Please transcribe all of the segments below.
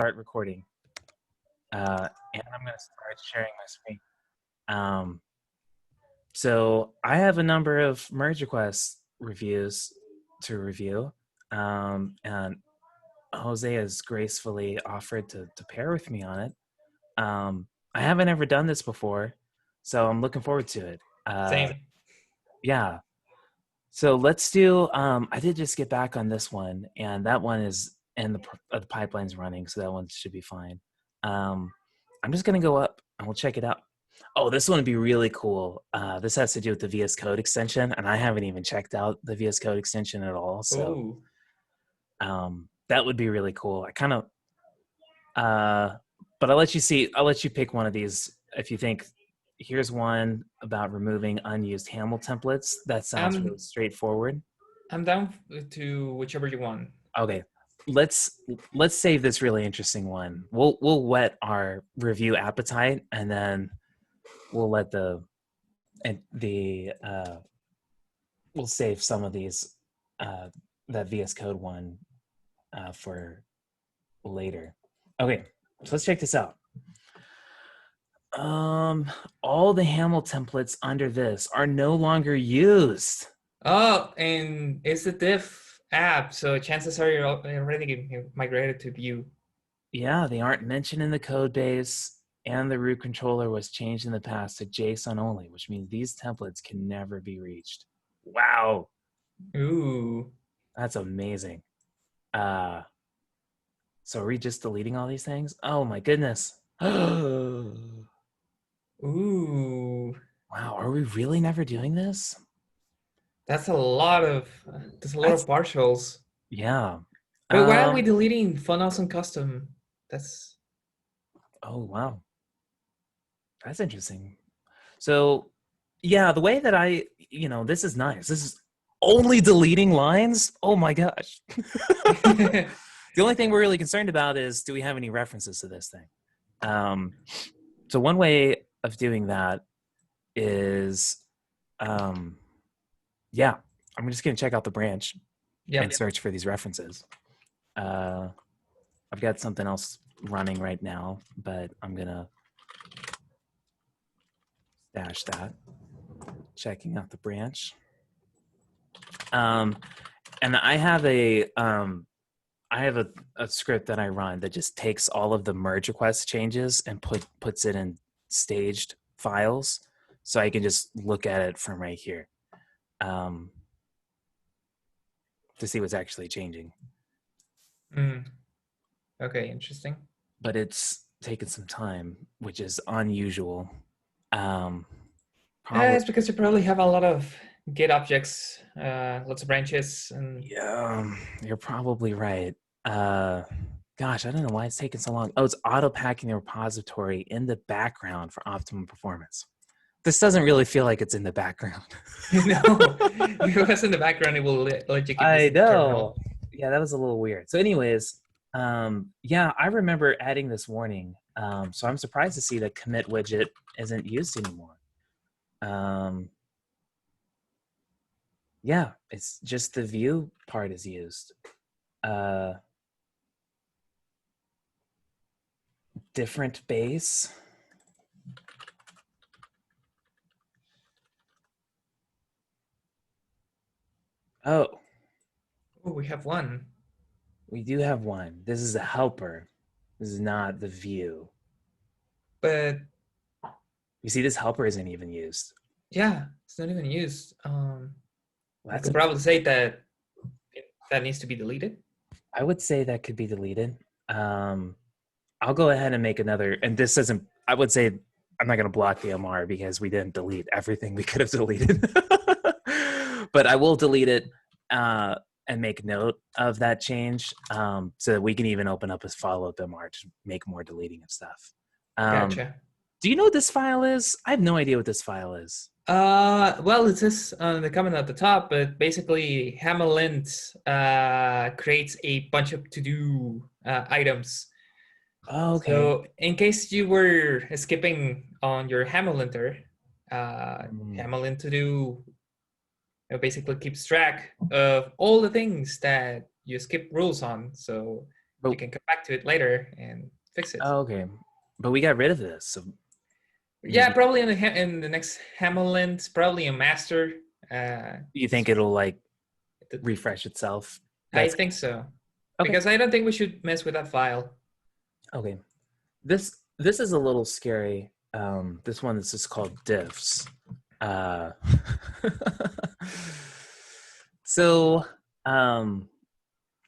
start recording. And I'm going to start sharing my screen. So I have a number of merge request reviews to review. And Jose has gracefully offered to pair with me on it. I haven't ever done this before, so I'm looking forward to it. Same. Yeah. So let's do, I did just get back on this one, and that one is in the pipeline's running, so that one should be fine. I'm just going to go up and we'll check it out. Oh, this one would be really cool. This has to do with the VS Code extension, and I haven't even checked out the VS Code extension at all. So that would be really cool. I kind of, but I'll let you pick one of these if you think. Here's one about removing unused HAML templates. That sounds really straightforward. I'm down to whichever you want. Okay, let's save this really interesting one. We'll whet our review appetite, and then we'll let we'll save some of these that VS Code one for later. Okay, so let's check this out. All the HAML templates under this are no longer used. Oh, and it's a diff app, so chances are you're already migrated to Vue. Yeah, they aren't mentioned in the code base, and the root controller was changed in the past to JSON only, which means these templates can never be reached. Wow. Ooh. That's amazing. So are we just deleting all these things? Oh my goodness. Ooh. Wow, are we really never doing this? That's a lot of partials. Yeah. But why are we deleting funnels and custom? That's. Oh wow. That's interesting. So yeah, the way that this is nice. This is only deleting lines. Oh my gosh. The only thing we're really concerned about is, do we have any references to this thing? So one way of doing that is, I'm just going to check out the branch and search for these references. I've got something else running right now, but I'm going to stash that. Checking out the branch. And I have a script that I run that just takes all of the merge request changes and puts it in staged files, so I can just look at it from right here to see what's actually changing. Okay, interesting. But it's taken some time, which is unusual. It's because you probably have a lot of Git objects, lots of branches, and yeah, you're probably right. Gosh, I don't know why it's taking so long. Oh, it's auto packing the repository in the background for optimum performance. This doesn't really feel like it's in the background. No, if it was in the background, it will let you keep I know. terminal. Yeah, that was a little weird. So anyways, yeah, I remember adding this warning. So I'm surprised to see the commit widget isn't used anymore. Yeah, it's just the view part is used. Different base. Oh, we have one. We do have one. This is a helper. This is not the view. But you see, this helper isn't even used. Yeah, it's not even used. I could probably say that needs to be deleted. I would say that could be deleted. I'll go ahead and make another, and this isn't, I would say I'm not going to block the MR because we didn't delete everything we could have deleted. But I will delete it and make note of that change so that we can even open up a follow-up MR to make more deleting of stuff. Gotcha. Do you know what this file is? I have no idea what this file is. Well, it says on the comment at the top, but basically HAML lint creates a bunch of to-do items. Oh, okay. So in case you were skipping on your HAML linter, HAML lint to-do basically keeps track of all the things that you skip rules on. So you can come back to it later and fix it. Oh, okay. But we got rid of this, so Yeah, maybe probably in the next HAML lint, probably a master. you think it'll like th- refresh itself. I That's think so, okay. because I don't think we should mess with that file. Okay. This is a little scary. This one is just called diffs. Uh, so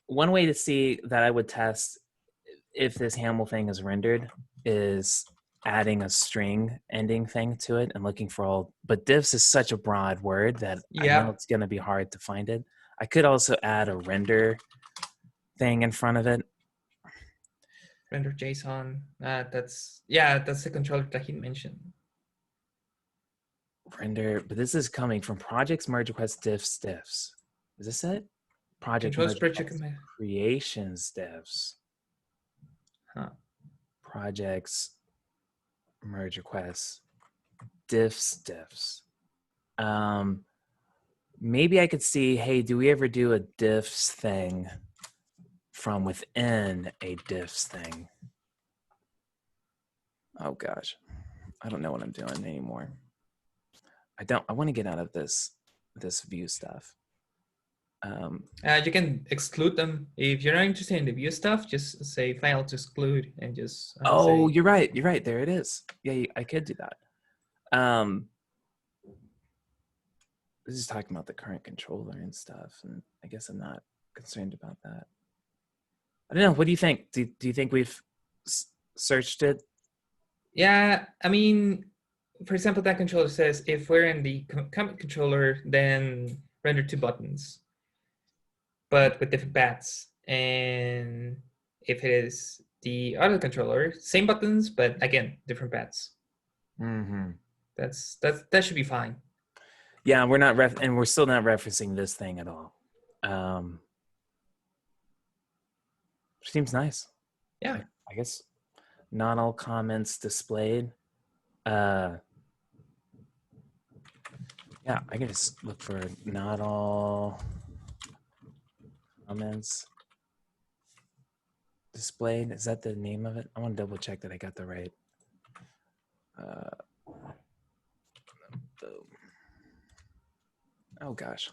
one way to see that I would test if this HAML thing is rendered is adding a string ending thing to it and looking for all, but diffs is such a broad word that I know Yep, it's going to be hard to find it. I could also add a render thing in front of it. render JSON. That's the controller that he mentioned. Render, but this is coming from projects, merge requests, diffs. Is this it? Project Control merge spreadsheet requests, command. creations diffs, Huh. projects, merge requests, diffs. Maybe I could see, hey, do we ever do a diffs thing from within a diffs thing? Oh gosh, I don't know what I'm doing anymore. I want to get out of this view stuff. You can exclude them if you're not interested in the view stuff. Just say file to exclude and just Oh, say you're right. You're right. There it is. Yeah, I could do that. This is talking about the current controller and stuff, and I guess I'm not concerned about that. I don't know. What do you think? Do you think we've searched it? yeah. I mean, for example, that controller says if we're in the comment controller, then render two buttons, but with different paths. And if it is the other controller, same buttons, but again, different paths. Mm-hmm. That should be fine. Yeah, and we're still not referencing this thing at all. Um, Seems nice. Yeah. I guess not all comments displayed. Yeah, I can just look for not all comments displayed. Is that the name of it? I want to double check that I got the right. Oh gosh.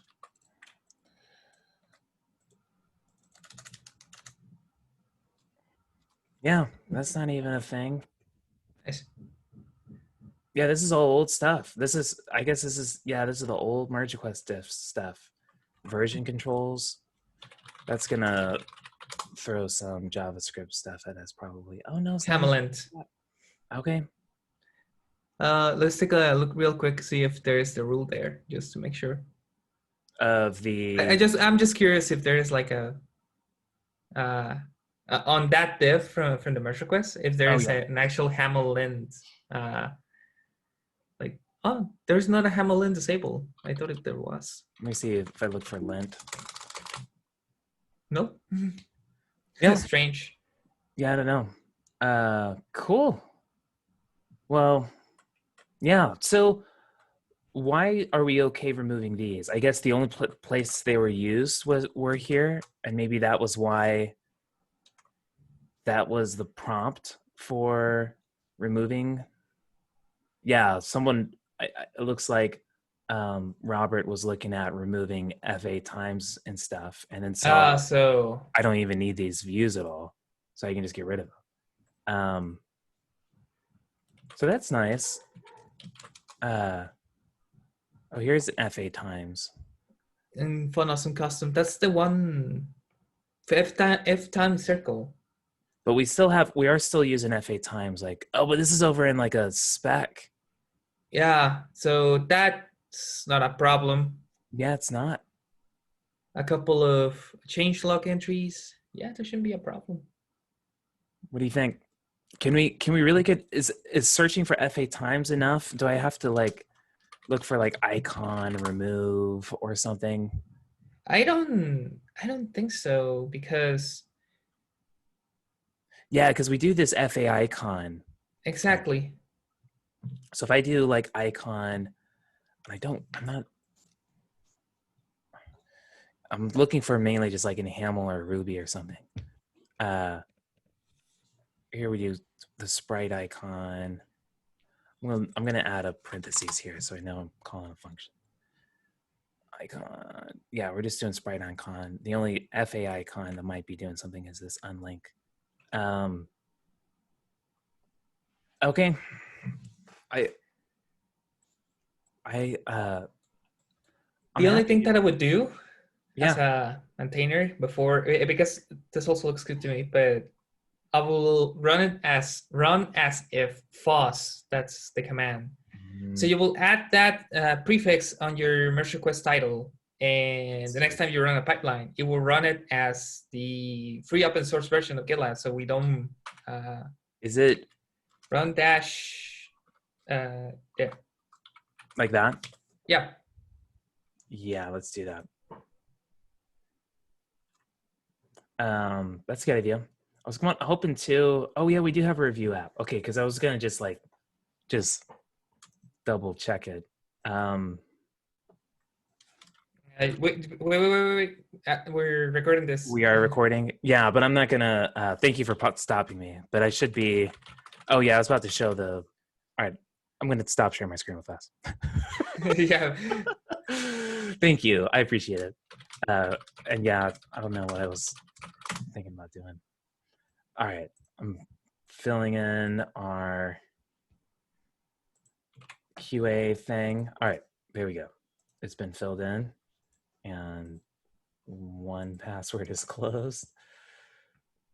Yeah, that's not even a thing. Nice. Yeah, this is all old stuff. I guess this is the old merge request diff stuff. Version controls. That's gonna throw some JavaScript stuff at us probably. Oh no, it's not even. HAML. Okay. Let's take a look real quick, see if there is the rule there, just to make sure. Of the I'm just curious if there is like a on that div from the merge request, if there oh is yeah. an actual HAML lint. Like, oh, there's not a HAML lint disabled. I thought there was. Let me see if I look for lint. Nope. Yeah. Strange. Yeah, I don't know. Cool. Well, yeah. So why are we okay removing these? I guess the only place they were used were here, and maybe that was why that was the prompt for removing. Yeah, someone. It looks like Robert was looking at removing FA times and stuff, and then saw So I don't even need these views at all, so I can just get rid of them. So that's nice. Oh, here's FA times. in Fun Awesome Custom, that's the one for F time circle. But we are still using FA times. Like, oh, but this is over in like a spec. Yeah, so that's not a problem. Yeah, it's not. A couple of changelog entries. Yeah, there shouldn't be a problem. What do you think? Can we really get is searching for FA times enough? Do I have to like look for like icon remove or something? I don't think so, because Yeah, because we do this FA icon. exactly. So if I do like icon, I'm looking for mainly just like in HAML or Ruby or something. here we do the sprite icon. I'm gonna add a parentheses here so I know I'm calling a function. Icon. Yeah, we're just doing sprite icon. The only FA icon that might be doing something is this unlink. Okay. I'm The only thing happy. that I would do as Yeah. a maintainer before, because this also looks good to me, but I will run as if FOSS, that's the command. So you will add that prefix on your merge request title, and the next time you run a pipeline, you will run it as the free open source version of GitLab. So we don't Is it run dash, yeah. like that? Yeah. Yeah, let's do that. That's a good idea. I was hoping to. Oh yeah, we do have a review app. Okay, because I was gonna just double check it. Wait. We're recording this. We are recording. Yeah, but I'm not gonna. Thank you for stopping me. But I should be. Oh yeah, I was about to show the. All right, I'm gonna stop sharing my screen real fast. Yeah. Thank you. I appreciate it. And yeah, I don't know what I was thinking about doing. All right, I'm filling in our QA thing. All right, there we go. It's been filled in, and one password is closed.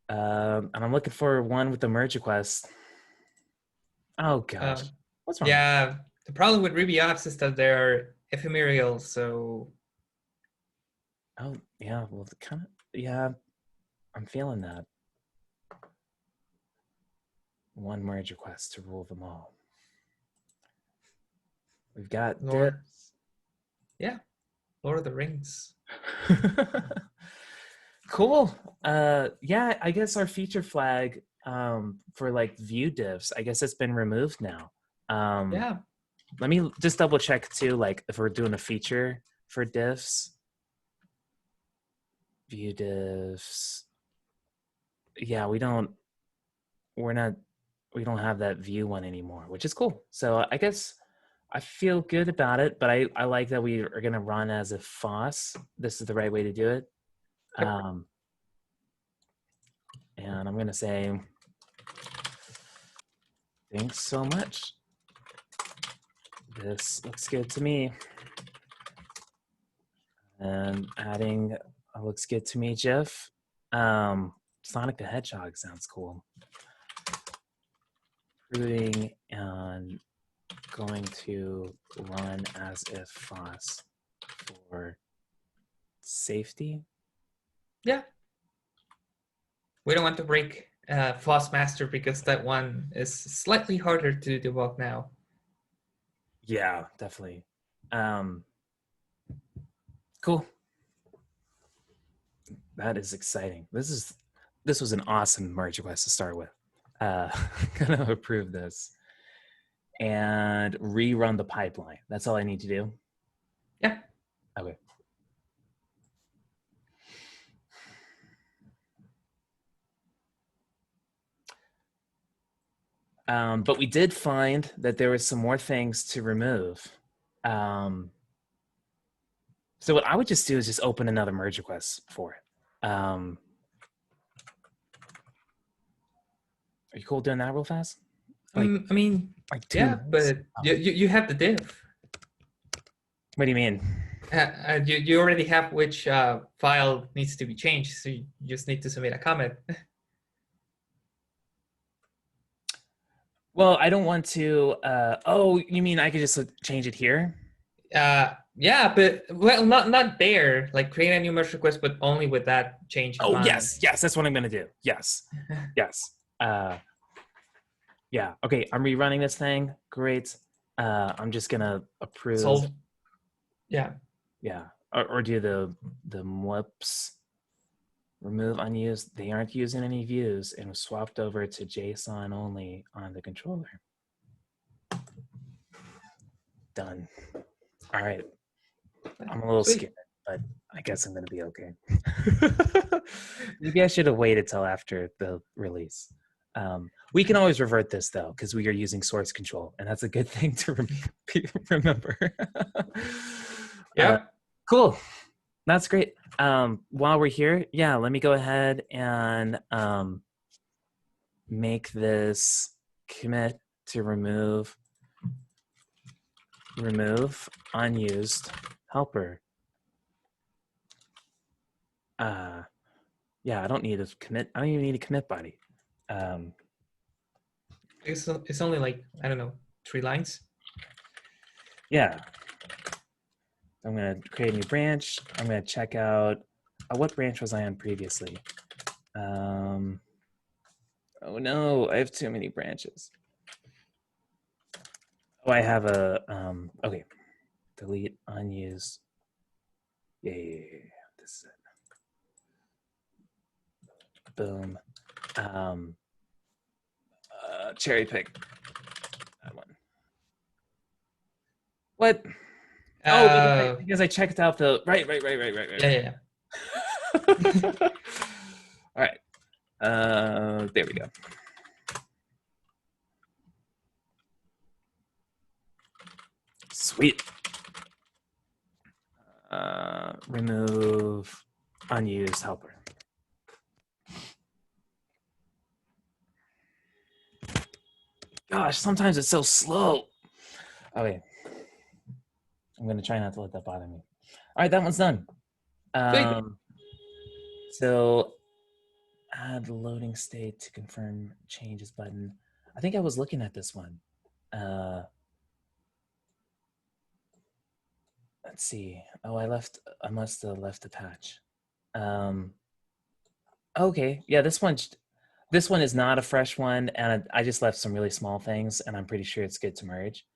And I'm looking for one with the merge request. Oh gosh, what's wrong? Yeah, the problem with Ruby apps is that they're ephemeral. So. Oh yeah, well, kind of. Yeah, I'm feeling that. One merge request to rule them all. We've got Lord. this. Yeah, Lord of the Rings. Cool. Yeah, I guess our feature flag for like view diffs, I guess it's been removed now. Yeah. Let me just double check too, like if we're doing a feature for diffs. View diffs. Yeah, we don't have that view one anymore, which is cool. So I guess I feel good about it, but I like that we are gonna run as a FOSS. This is the right way to do it. Yep. And I'm gonna say thanks so much. This looks good to me. And adding looks good to me, Jeff. Sonic the Hedgehog sounds cool. Recruiting and going to run as if FOSS for safety. Yeah. We don't want to break FOSS master because that one is slightly harder to debug now. Yeah, definitely. Cool. That is exciting. This was an awesome merge request to start with. Gonna approve this and rerun the pipeline. That's all I need to do. Yeah. Okay. But we did find that there was some more things to remove. So what I would just do is just open another merge request for it. Are you cool doing that real fast? Like, I mean, like 2 yeah, minutes? but you have the diff. What do you mean? You already have which file needs to be changed, so you just need to submit a comment. Well, I don't want to. Oh, you mean I could just change it here? Yeah, but well, not there. Like create a new merge request, but only with that change in mind. Yes, that's what I'm gonna do. Yes. Yeah. Okay, I'm rerunning this thing. Great. I'm just gonna approve. Solve. Yeah. Or do the whoops. Remove unused. They aren't using any views and was swapped over to JSON only on the controller. Done. All right. I'm a little scared, but I guess I'm gonna be okay. Maybe I should have waited till after the release. We can always revert this though, because we are using source control, and that's a good thing to remember. Yep. Cool. That's great. While we're here, yeah, let me go ahead and make this commit to remove unused helper. Yeah, I don't need a commit. I don't even need a commit body. It's only like, I don't know, 3 lines. Yeah. I'm going to create a new branch. I'm going to check out, what branch was I on previously? Oh no, I have too many branches. Oh, I have a, okay. Delete unused. Yeah. This is it. Boom. Cherry pick. That one. What? Oh, because I checked out the right. Yeah. All right. There we go. Sweet. Remove unused helper. Gosh, sometimes it's so slow. Okay. I'm gonna try not to let that bother me. All right, that one's done. So add loading state to confirm changes button. I think I was looking at this one. Let's see. Oh, I must have left a patch. Okay, yeah, this one is not a fresh one, and I just left some really small things, and I'm pretty sure it's good to merge.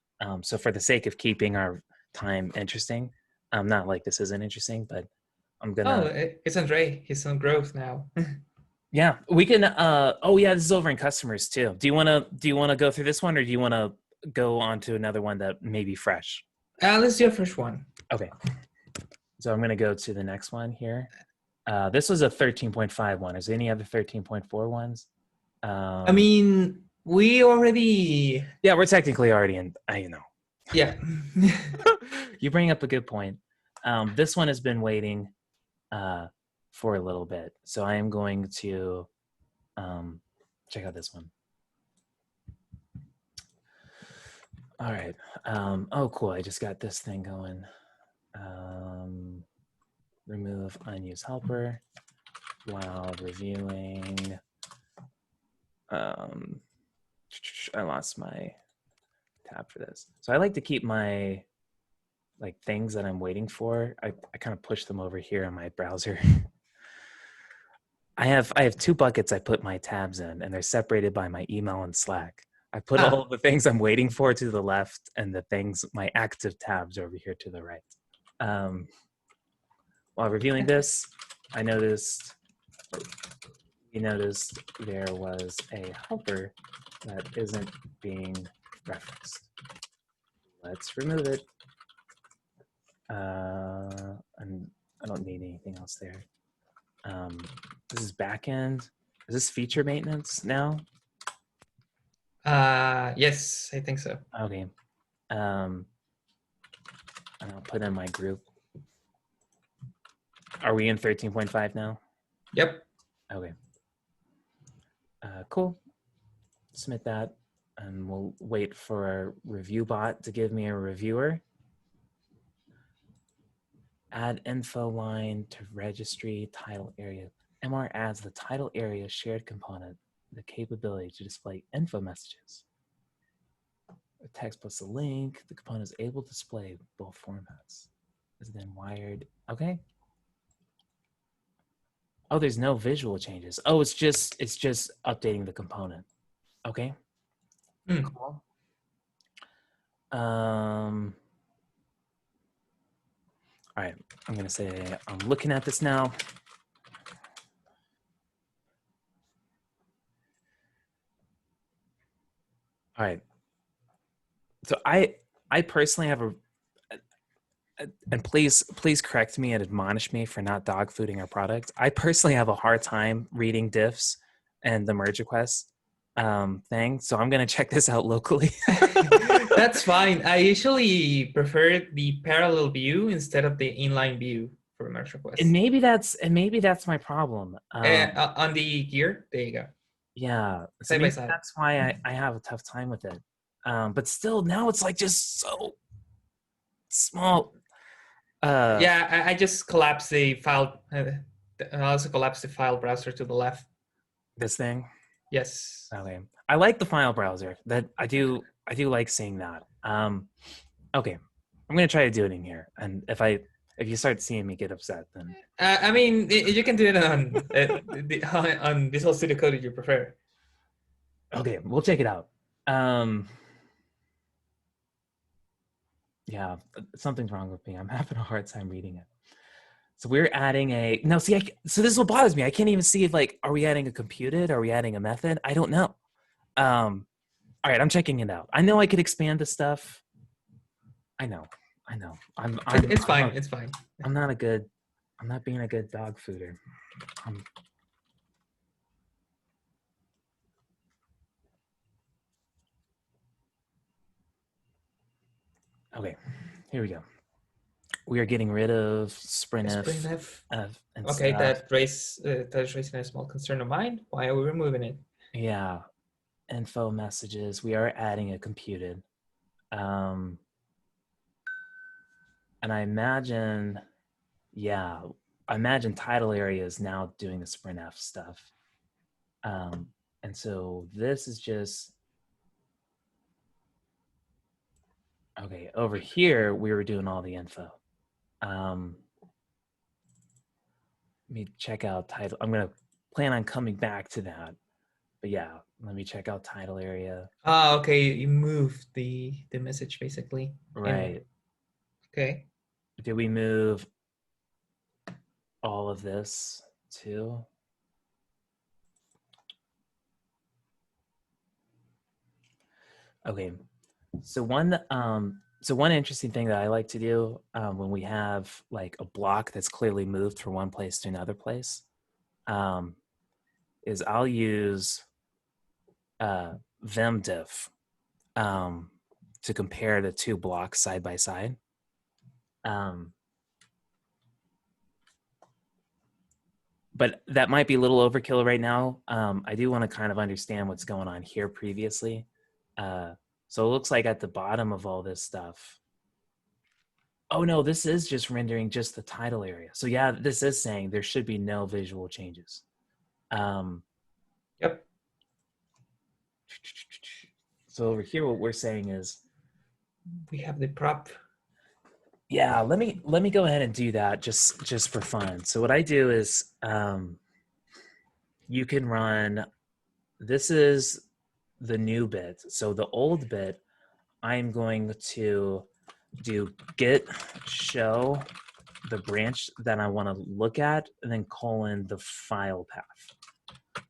So for the sake of keeping our time interesting, not like this isn't interesting, but I'm gonna. Oh, it's Andre. He's on growth now. Yeah, we can. Oh yeah, this is over in customers too. Do you wanna go through this one, or do you wanna go on to another one that may be fresh? Let's do a fresh one. Okay. So I'm gonna go to the next one here. This was a 13.5 one. Is there any other 13.4 ones? I mean, we already. Yeah, we're technically already in. Yeah. You bring up a good point. This one has been waiting for a little bit, so I am going to check out this one. All right. Oh, cool. I just got this thing going. Remove unused helper while reviewing. I lost my tab for this. So I like to keep my things that I'm waiting for. I kind of push them over here on my browser. I have 2 buckets I put my tabs in, and they're separated by my email and Slack. I put all the things I'm waiting for to the left, and the things, my active tabs, over here to the right. While reviewing this, we noticed there was a helper that isn't being referenced. Let's remove it. And I don't need anything else there. This is backend. Is this feature maintenance now? Yes, I think so. Okay. And I'll put in my group. Are we in 13.5 now? Yep. Okay. Cool. Submit that, and we'll wait for our review bot to give me a reviewer. Add info line to registry title area. MR adds the title area shared component the capability to display info messages. A text plus a link. The component is able to display both formats. Is then wired. Okay. Oh, there's no visual changes. Oh, it's just updating the component. Okay. Cool. All right, I'm gonna say I'm looking at this now. All right. So I personally have and please correct me and admonish me for not dog fooding our product. I personally have a hard time reading diffs and the merge requests. thing. So I'm going to check this out locally. That's fine. I usually prefer the parallel view instead of the inline view for merge requests. And maybe that's my problem. On the gear, there you go. Yeah. So Side by maybe side. that's why I have a tough time with it. But still now it's like just so small. Yeah, I just collapsed the file. I also collapsed the file browser to the left. This thing. Yes. Okay. I like the file browser. That I do like seeing that. Okay. I'm gonna try to do it in here. And if you start seeing me get upset, then I mean, you can do it on Visual Studio Code if you prefer. okay, we'll check it out. Yeah, something's wrong with me. I'm having a hard time reading it. So we're adding a now. See, so this is what bothers me. I can't even see if like, are we adding a computed? Are we adding a method? I don't know. All right, I'm checking it out. I know I could expand the stuff. I know. It's fine. It's fine. I'm not being a good dog fooder. Okay, here we go. We are getting rid of sprintf and Okay, stuff. that is raising a small concern of mine. Why are we removing it? Yeah, info messages. We are adding a computed. And I imagine, yeah, I imagine title area is now doing the sprintf stuff. And so this is just, okay, over here, we were doing all the info. Let me check out title. I'm going to plan on coming back to that. But yeah, let me check out title area. Ah, okay. You moved the message basically. Right. Okay. Did we move all of this too? Okay. So one interesting thing that I like to do when we have like a block that's clearly moved from one place to another place is I'll use vemdiff to compare the two blocks side by side. But that might be a little overkill right now. I do want to kind of understand what's going on here previously. So it looks like at the bottom of all this stuff, oh no, this is just rendering just the title area. So yeah, this is saying there should be no visual changes. Yep. So over here, what we're saying is, we have the prop. Yeah, let me go ahead and do that just for fun. So what I do is, you can run. This is the new bit. So the old bit, I'm going to do git show the branch that I want to look at, and then colon the file path.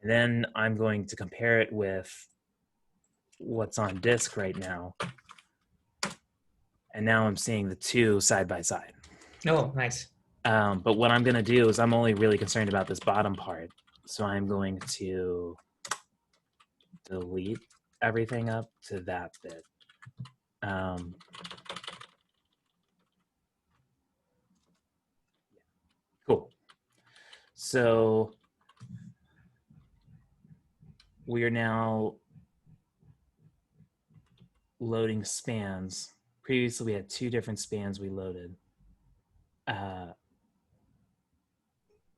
And then I'm going to compare it with what's on disk right now. And now I'm seeing the two side by side. Oh, nice. But what I'm going to do is I'm only really concerned about this bottom part. So I'm going to delete everything up to that bit. Cool. So we are now loading spans. Previously, we had two different spans we loaded.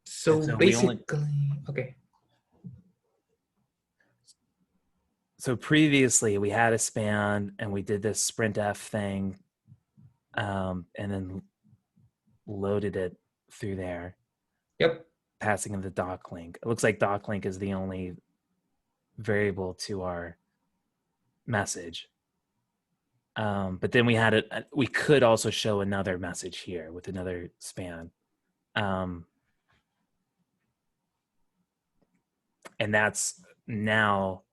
So basically, okay. So previously, we had a span, and we did this sprintf thing, and then loaded it through there. Yep. Passing in the doc link. It looks like doc link is the only variable to our message. But then we could also show another message here with another span. And that's now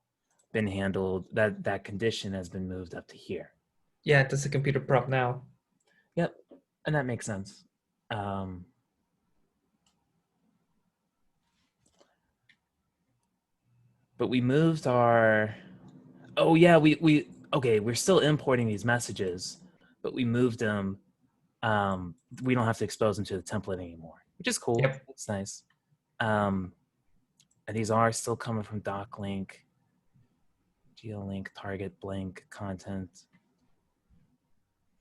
been handled, that condition has been moved up to here. Yeah, that's a computer prop now. Yep, and that makes sense. but we moved our, oh yeah, okay, we're still importing these messages, but we moved them. We don't have to expose them to the template anymore, which is cool. Yep. It's nice. And these are still coming from doclink, geolink, target, blank, content,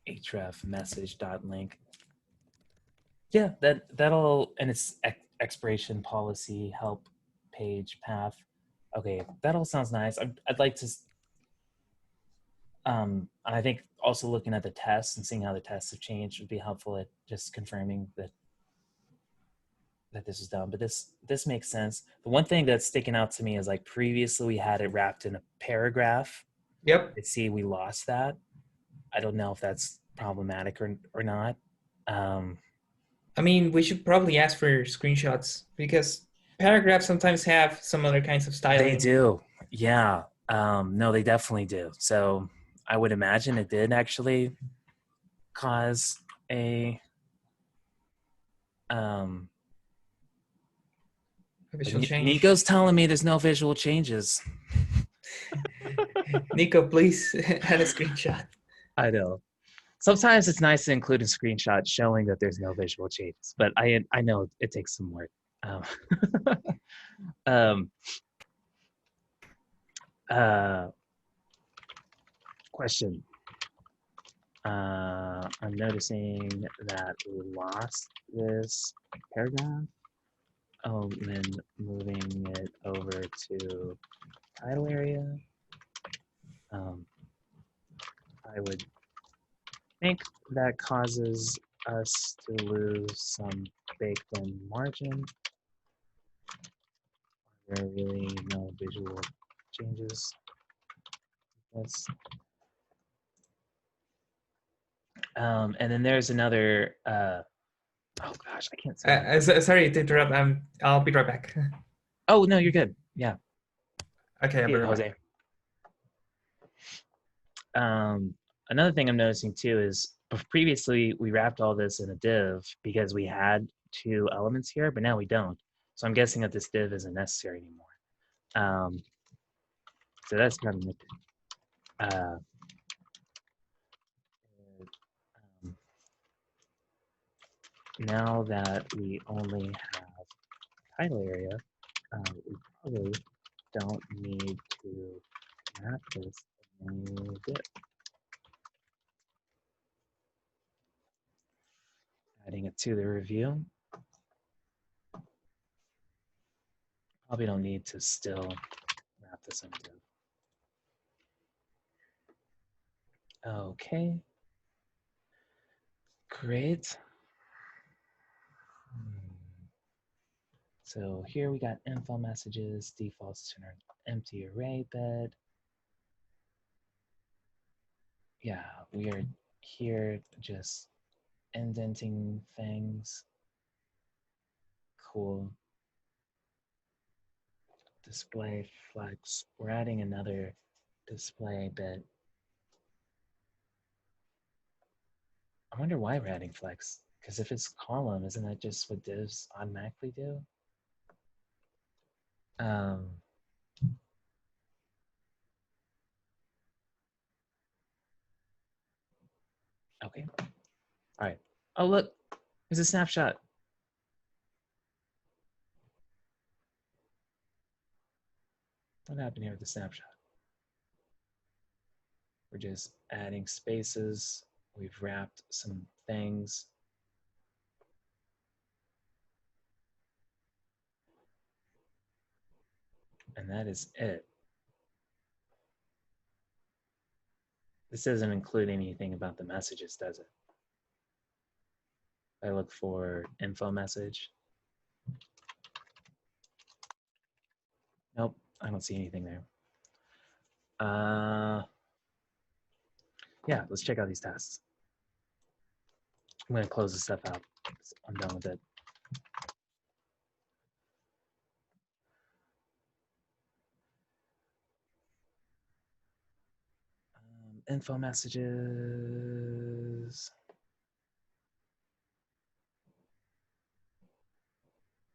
href, message, dot link. Yeah, that'll, and it's expiration policy, help, page, path. Okay, that all sounds nice. I'd like to, I think also looking at the tests and seeing how the tests have changed would be helpful at just confirming that this is done. But this makes sense. The one thing that's sticking out to me is like previously we had it wrapped in a paragraph. Yep. I see we lost that. I don't know if that's problematic or not. Um, I mean, we should probably ask for screenshots because paragraphs sometimes have some other kinds of they styling. do, yeah. No, they definitely do. So I would imagine it did actually cause a Visual change. Nico's telling me there's no visual changes. Nico, please add a screenshot. I know. Sometimes it's nice to include a screenshot showing that there's no visual changes, but I know it takes some work. Um, um, uh, question. I'm noticing that we lost this paragraph. Oh, when moving it over to title area, um, I would think that causes us to lose some baked-in margin. There are really no visual changes. Yes. And then there's another. Oh gosh, I can't say. Sorry to interrupt. I'll be right back. Oh no, you're good. Yeah, Okay, I'll be yeah, right Jose. back. Another thing I'm noticing too is previously we wrapped all this in a div because we had two elements here, but now we don't. So I'm guessing that this div isn't necessary anymore. So that's kind of uh, um, now that we only have title area, we probably don't need to map this in a div. Adding it to the review. Probably don't need to still wrap this in a div. Okay. Great. So here we got info messages, defaults to an empty array bed. Yeah, we are here just indenting things. Cool. Display flex. We're adding another display bit. I wonder why we're adding flex. Because if it's column, isn't that just what divs automatically do? Um, okay. All right. Oh, look. There's a snapshot. What happened here with the snapshot? We're just adding spaces. We've wrapped some things. And that is it. This doesn't include anything about the messages, does it? I look for info message. Nope, I don't see anything there. Yeah, let's check out these tests. I'm gonna close this stuff out. I'm done with it. Info messages.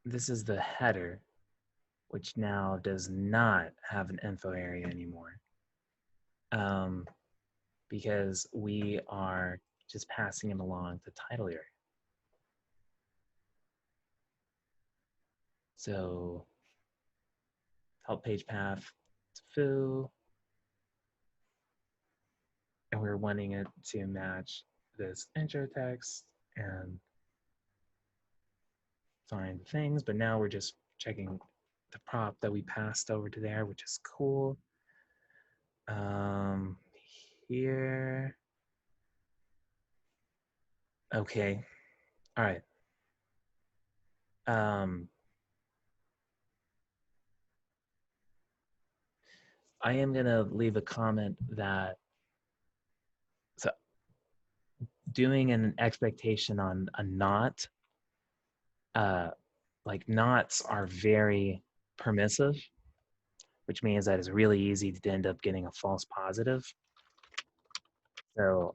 This is the header. which now does not have an info area anymore. Because we are just passing it along the title area. So help page path to foo, and we're wanting it to match this intro text and find things, but now we're just checking the prop that we passed over to there, which is cool. Here. Okay. All right. I am gonna leave a comment that so doing an expectation on a not, like knots are very permissive, which means that it's really easy to end up getting a false positive. So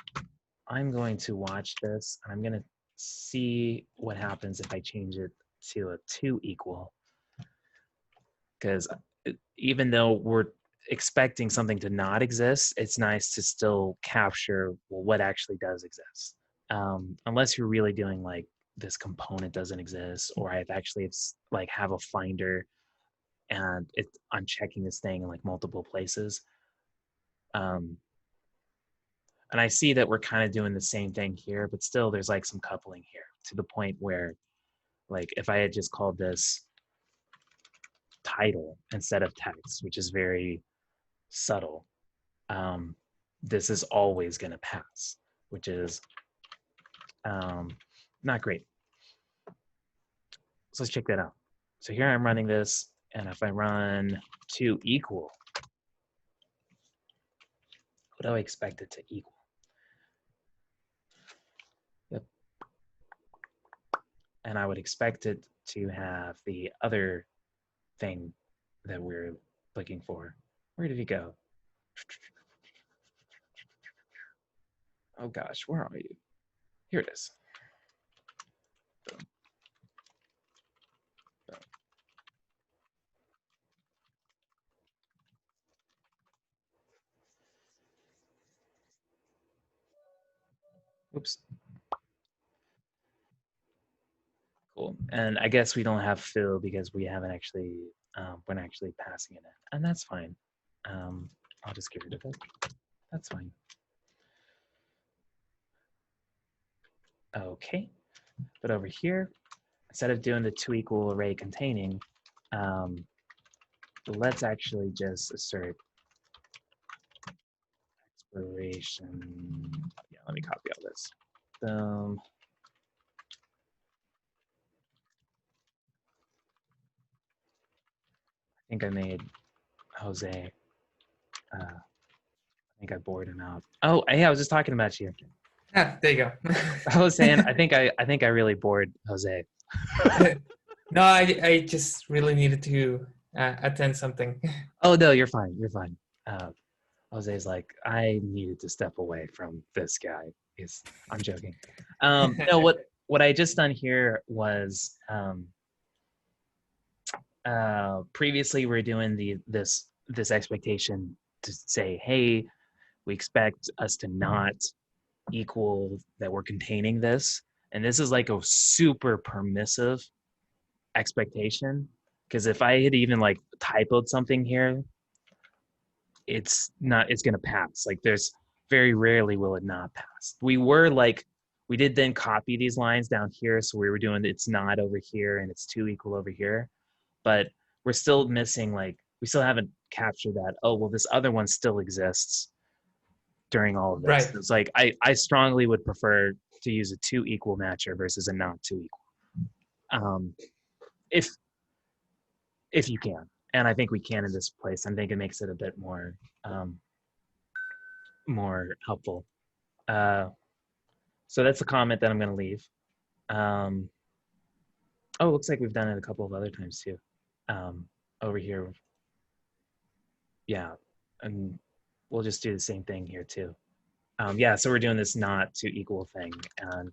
I'm going to watch this and I'm going to see what happens if I change it to a 2 equal. Because even though we're expecting something to not exist, it's nice to still capture, well, what actually does exist. Unless you're really doing like this component doesn't exist, or I've actually like have a finder and I'm checking this thing in like multiple places. And I see that we're kind of doing the same thing here, but still there's like some coupling here to the point where like if I had just called this title instead of text, which is very subtle, this is always going to pass, which is not great. So let's check that out. So here I'm running this, and if I run to equal, what do I expect it to equal? Yep. And I would expect it to have the other thing that we're looking for. Where did it go? Oh gosh, where are you? Here it is. Boom. Boom. Oops. Cool. And I guess we don't have fill because we haven't actually, we're not actually passing it in. And that's fine. I'll just get rid of it. That's fine. Okay. But over here, instead of doing the 2 equal array containing, let's actually just assert expiration. Yeah, let me copy all this. Boom. I think I made Jose. I think I bored him out. Oh, hey, I was just talking about you. Ah, there you go. I was saying, I think I really bored Jose. No, I just really needed to attend something. Oh no, you're fine. You're fine. Jose's like, I needed to step away from this guy. I'm joking. No, what I just done here was previously we are doing this expectation to say, hey, we expect us to not equal that we're containing this, and this is like a super permissive expectation, because if I had even like typoed something here, it's gonna pass. Like there's very rarely will it not pass. We did then copy these lines down here, so we were doing it's not over here and it's 2 equal over here, but we're still missing, like we still haven't captured that, oh well, this other one still exists during all of this. Right. It's like I strongly would prefer to use a 2 equal matcher versus a not 2 equal. If you can, and I think we can in this place. I think it makes it a bit more more helpful. So that's a comment that I'm going to leave. Oh, it looks like we've done it a couple of other times too. Over here, yeah, and we'll just do the same thing here too. Yeah, so we're doing this not to equal thing, and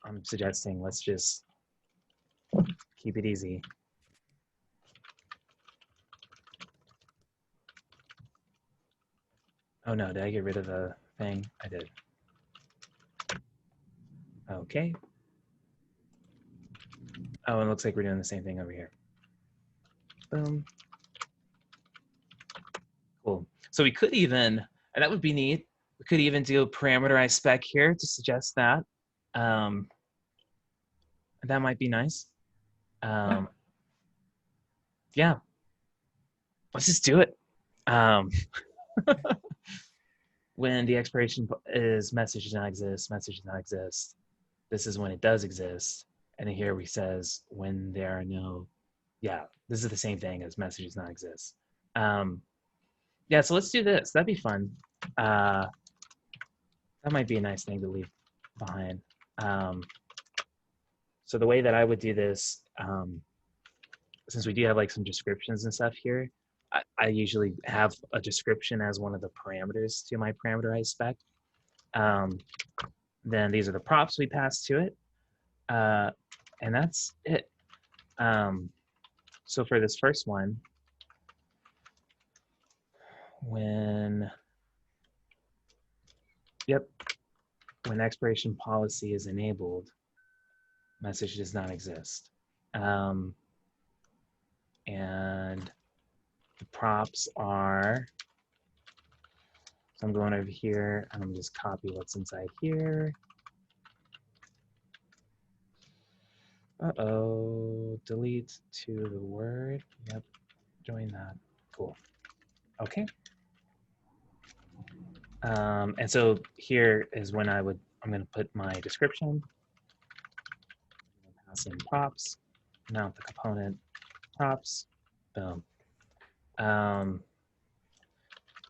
I'm suggesting let's just keep it easy. Oh no, did I get rid of the thing? I did. Okay. Oh, and it looks like we're doing the same thing over here. Boom. Cool. So we could even, and that would be neat, we could even do a parameterized spec here to suggest that. That might be nice. Yeah. Yeah, let's just do it. When the expiration is message does not exist, message does not exist. This is when it does exist. And then here we says when there are no, yeah, this is the same thing as message does not exist. Yeah, so let's do this. That'd be fun. That might be a nice thing to leave behind. So the way that I would do this, since we do have like some descriptions and stuff here, I usually have a description as one of the parameters to my parameterized spec. Then these are the props we pass to it. And that's it. So for this first one, when expiration policy is enabled, message does not exist. And the props are, so I'm going over here, and I'm just copy what's inside here. Uh-oh, delete to the word. Yep, join that. Cool. Okay. And so here is when I'm going to put my description, pass in props, mount the component props, boom.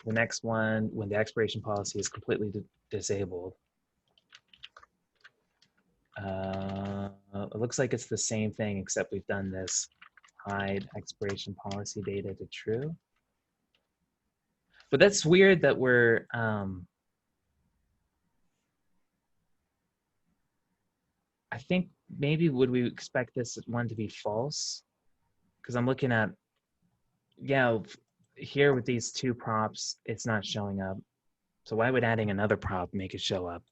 The next one, when the expiration policy is completely disabled, it looks like it's the same thing, except we've done this hide expiration policy data to true. But that's weird that we're, I think maybe would we expect this one to be false? Because I'm looking at, yeah, here with these two props, it's not showing up. So why would adding another prop make it show up?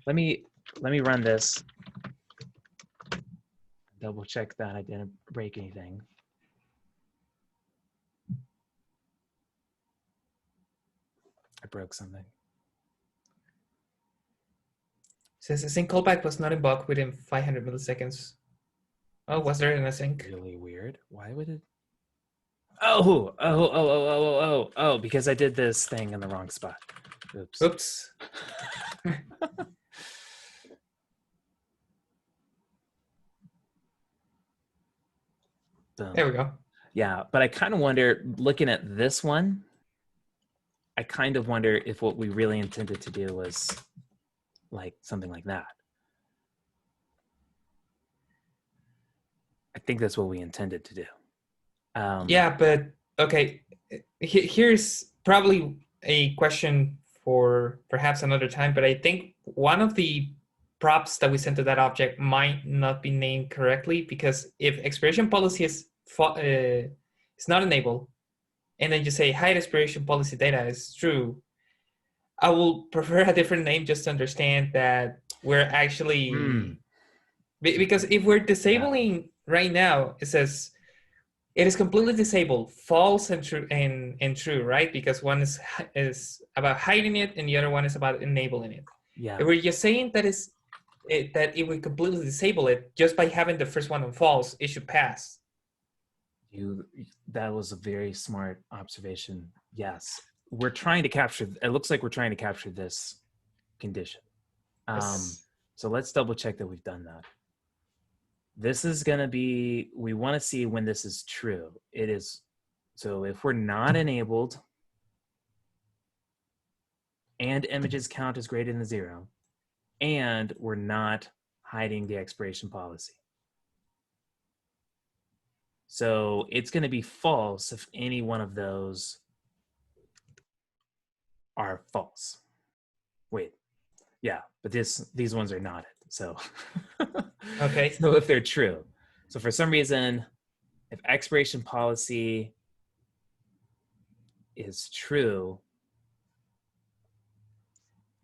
Let me run this. Double check that I didn't break anything. I broke something. Says the sync callback was not invoked within 500 milliseconds. Oh, was there an async? Really weird. Why would it? Oh, because I did this thing in the wrong spot. Oops. Oops. There we go. Yeah, but I kind of wonder, looking at this one, I kind of wonder if what we really intended to do was like something like that. I think that's what we intended to do. Yeah, but okay. Here's probably a question for perhaps another time, but I think one of the props that we sent to that object might not be named correctly, because if expiration policy is not enabled, and then you say hide expiration policy data is true, I will prefer a different name just to understand that we're actually, because if we're disabling right now, it says it is completely disabled, false and true, and true, right? Because one is about hiding it, and the other one is about enabling it. Yeah. If we're just saying that if we completely disable it, just by having the first one on false, it should pass. That was a very smart observation. Yes, we're trying to capture. It looks like we're trying to capture this condition. Yes. So let's double check that we've done that. This is going to be, we want to see when this is true. It is, so if we're not enabled and images count is greater than 0, and we're not hiding the expiration policy. So it's going to be false if any one of those are false. Wait, yeah, but these ones are not. So, okay. So if they're true, so for some reason, if expiration policy is true,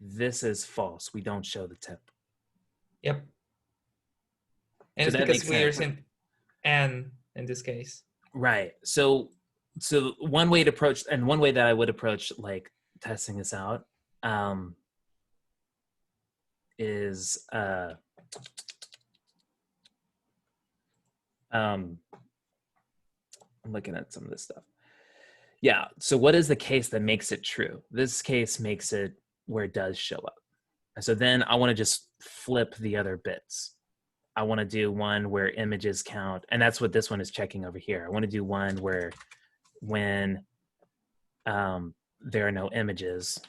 this is false. We don't show the tip. Yep. And So it's that because makes we are sense. using and in this case. Right. So one way to approach, and one way that I would approach like testing this out is I'm looking at some of this stuff. Yeah. So what is the case that makes it true? This case makes it where it does show up. And so then I want to just flip the other bits. I want to do one where images count, and that's what this one is checking over here. I want to do one where when there are no images,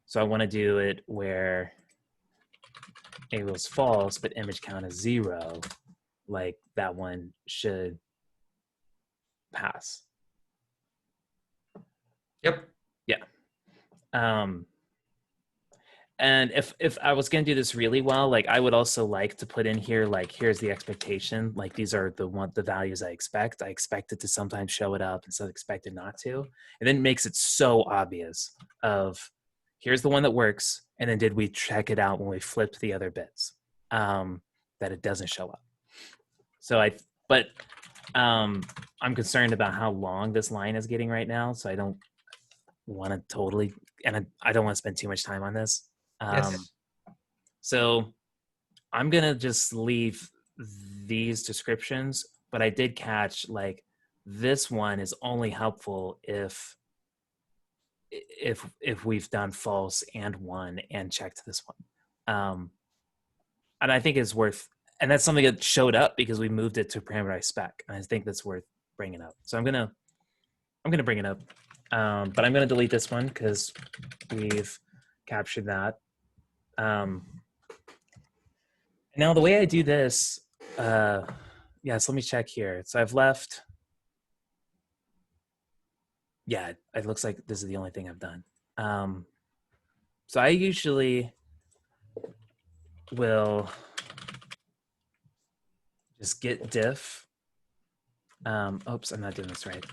So I want to do it where a was false, but image count is 0. Like that one should pass. Yep. Yeah. And if I was going to do this really well, like I would also like to put in here, like, here's the expectation. Like these are the values I expect. I expect it to sometimes show it up and so expect it not to. And then it makes it so obvious of here's the one that works. And then did we check it out when we flipped the other bits that it doesn't show up. So I'm concerned about how long this line is getting right now. So I don't want to totally, and I don't want to spend too much time on this. Yes. So I'm going to just leave these descriptions, but I did catch like this one is only helpful if we've done false and one and checked this one. And I think it's worth, and that's something that showed up because we moved it to parameterized spec. And I think that's worth bringing up. So I'm going to bring it up. But I'm going to delete this one because we've captured that. Now the way I do this, yeah, so let me check here. So I've left, yeah, it looks like this is the only thing I've done. So I usually will just git diff. Oops, I'm not doing this right.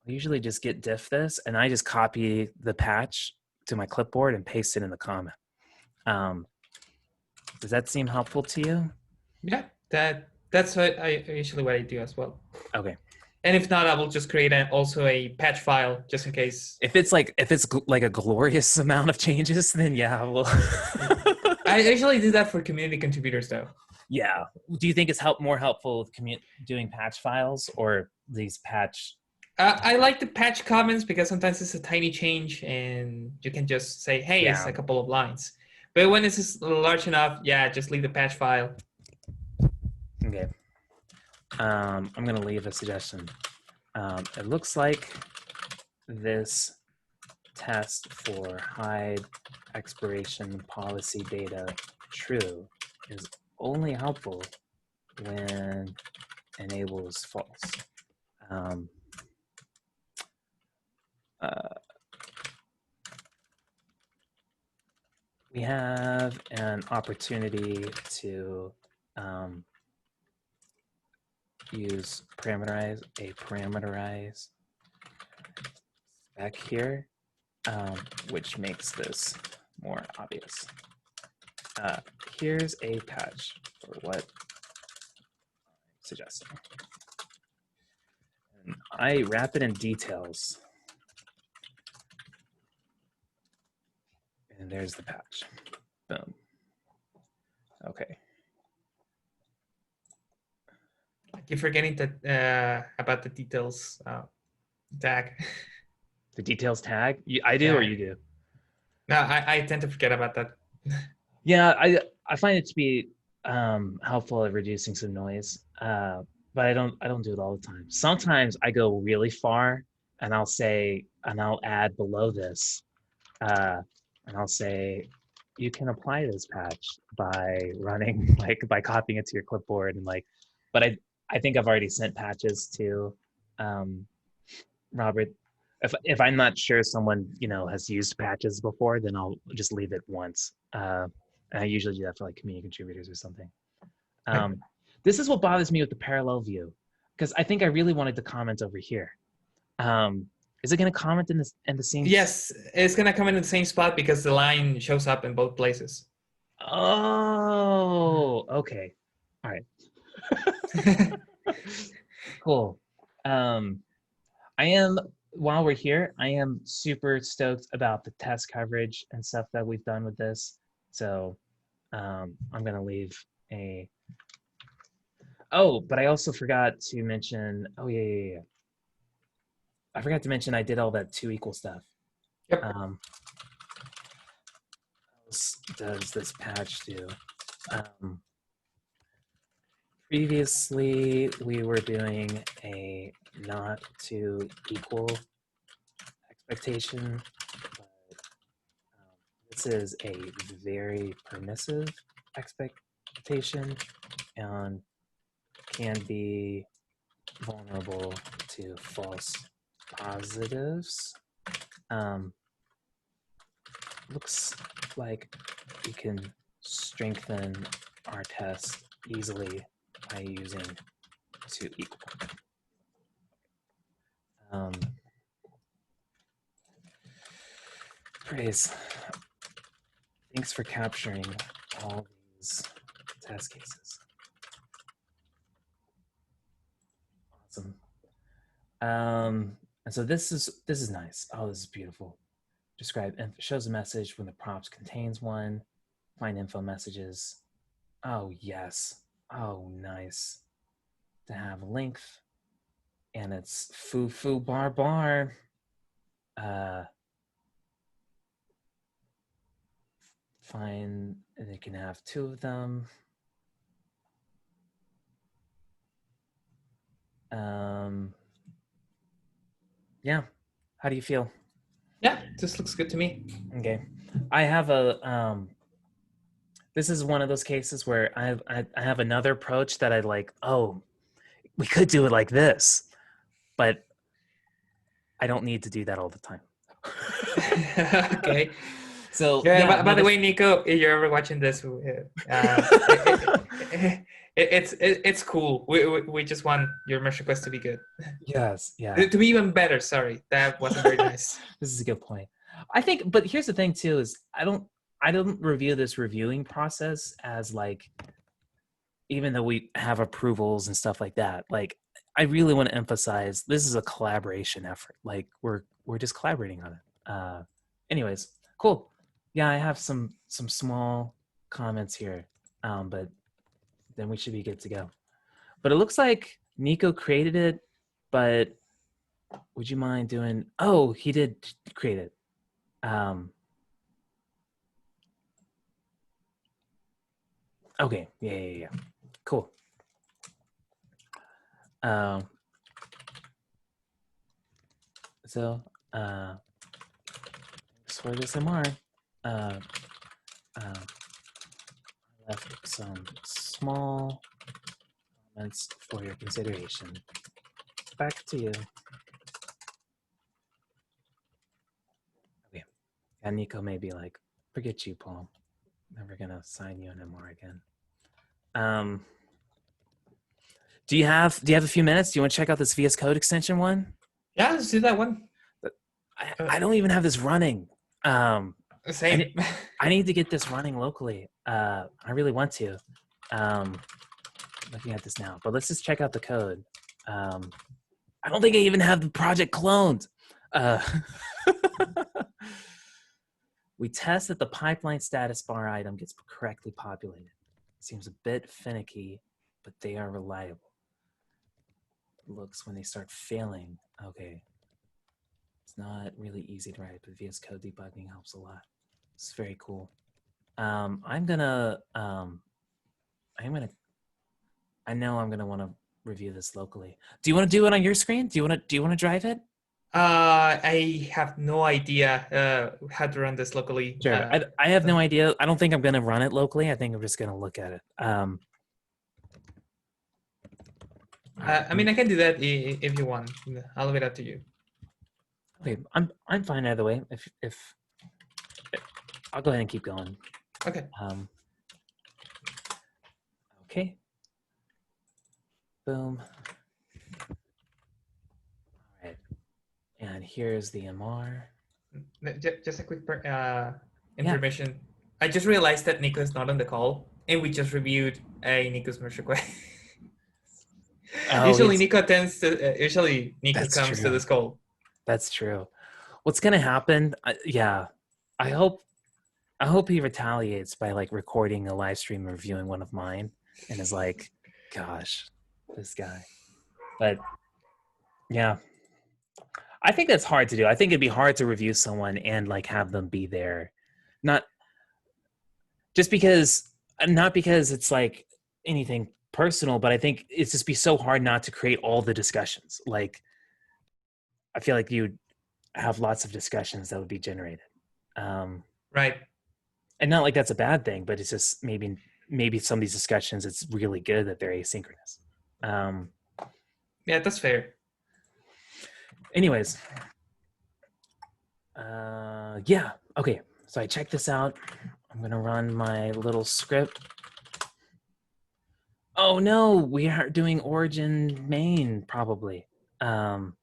I usually just git diff this, and I just copy the patch to my clipboard and paste it in the comment. Does that seem helpful to you? Yeah. That's what I usually what I do as well. Okay. And if not, I will just create also a patch file just in case. If it's like a glorious amount of changes, then yeah, well. I usually do that for community contributors though. Yeah. Do you think it's more helpful with doing patch files or these patch? I like the patch comments because sometimes it's a tiny change and you can just say, hey, it's Yeah. a couple of lines. But when it's large enough, yeah, just leave the patch file. Okay. I'm going to leave a suggestion. It looks like this test for hide expiration policy data true is only helpful when enable is false. We have an opportunity to use parameterize spec here, which makes this more obvious. Here's a patch for what I'm suggesting. And I wrap it in details. And there's the patch. Boom. Okay. I keep forgetting that about the details tag. The details tag? I do, yeah. Or you do? No, I tend to forget about that. Yeah, I find it to be helpful at reducing some noise, but I don't do it all the time. Sometimes I go really far, and I'll add below this, and I'll say, you can apply this patch by running by copying it to your clipboard and but I think I've already sent patches to Robert. If I'm not sure someone has used patches before, then I'll just leave it once. And I usually do that for like community contributors or something. This is what bothers me with the parallel view. because I think I really wanted to comment over here. Is it going to comment in the same? Yes, it's gonna come in the same spot because the line shows up in both places. Oh, okay. All right. Cool. I am, while we're here, I am super stoked about the test coverage and stuff that we've done with this. So I'm going to leave a, oh, but I also forgot to mention, oh yeah. I forgot to mention I did all that 2 equal stuff. Yep. What does this patch do? Previously, we were doing a not to equal expectation, but this is a very permissive expectation and can be vulnerable to false positives. Looks like we can strengthen our test easily by using to equal. Praise. Thanks for capturing all these test cases. Awesome. And so this is nice. Oh, this is beautiful. Describe shows a message when the prompt contains one. Find info messages. Oh yes. Oh nice. To have length, and it's foo foo bar bar. Fine, and it can have 2 of them. Yeah. How do you feel? Yeah, this looks good to me. Okay. I have a this is one of those cases where I have another approach that I like, oh, we could do it like this, but I don't need to do that all the time. Okay. So Yeah. yeah, By no, the this, way, Nico, if you're ever watching this, it's cool. We just want your merge request to be good. yes, yeah. To be even better. Sorry, that wasn't very nice. This is a good point. I think, but here's the thing too: is I don't review this reviewing process as like, even though we have approvals and stuff like that, like I really want to emphasize this is a collaboration effort. Like we're just collaborating on it. Anyways, cool. Yeah, I have some small comments here, but then we should be good to go. But it looks like Nico created it, but would you mind doing? Oh, he did create it. Okay, yeah. Cool. So, for this MR, left some small comments for your consideration. Back to you. Okay. And Nico may be like, forget you, Paul. Never gonna sign you an MR again. Do you have a few minutes? Do you want to check out this VS Code extension one? Yeah, let's do that one. I don't even have this running. Same. I need to get this running locally. I really want to. Looking at this now, but let's just check out the code. I don't think I even have the project cloned. We test that the pipeline status bar item gets correctly populated. Seems a bit finicky, but they are reliable. Looks when they start failing. Okay. It's not really easy to write, but VS Code debugging helps a lot. It's very cool. I know I'm gonna want to review this locally. Do you want to do it on your screen? Do you want to drive it? I have no idea how to run this locally. Sure. I have no idea. I don't think I'm gonna run it locally. I think I'm just gonna look at it. I mean, I can do that if you want. I'll leave it up to you. Okay, I'm fine either way. If I'll go ahead and keep going. Okay. Okay. Boom. here's the MR. Just a quick information. I just realized that Nico is not on the call, and we just reviewed a Nico's merge request. Oh, Usually Nico comes to that's true. this call. That's true. What's gonna happen? Yeah, I hope he retaliates by like recording a live stream reviewing one of mine and is like, gosh, this guy. But yeah, I think that's hard to do. I think it'd be hard to review someone and like have them be there. Not just because, not because it's like anything personal, but I think it's just be so hard not to create all the discussions. Like, I feel like you'd have lots of discussions that would be generated. Right. And not like that's a bad thing, but it's just maybe some of these discussions, it's really good that they're asynchronous. Yeah, that's fair. Anyways, yeah, okay. So I checked this out. I'm gonna run my little script. Oh no, we are doing origin main probably. Are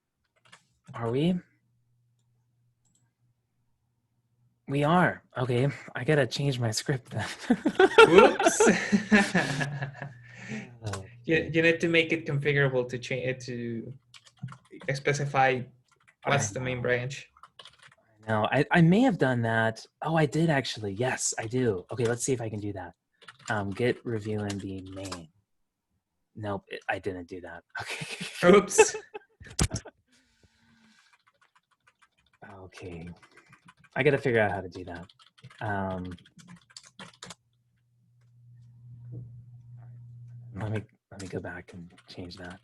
we? We are. Okay, I gotta change my script then. Whoops. You need to make it configurable to change it to specify what's the main branch. No, I may have done that. Oh, I did actually. Yes, I do. Okay, let's see if I can do that. Git review MB main. Nope, I didn't do that. Okay. Oops. Okay. I gotta figure out how to do that. Let me go back and change that.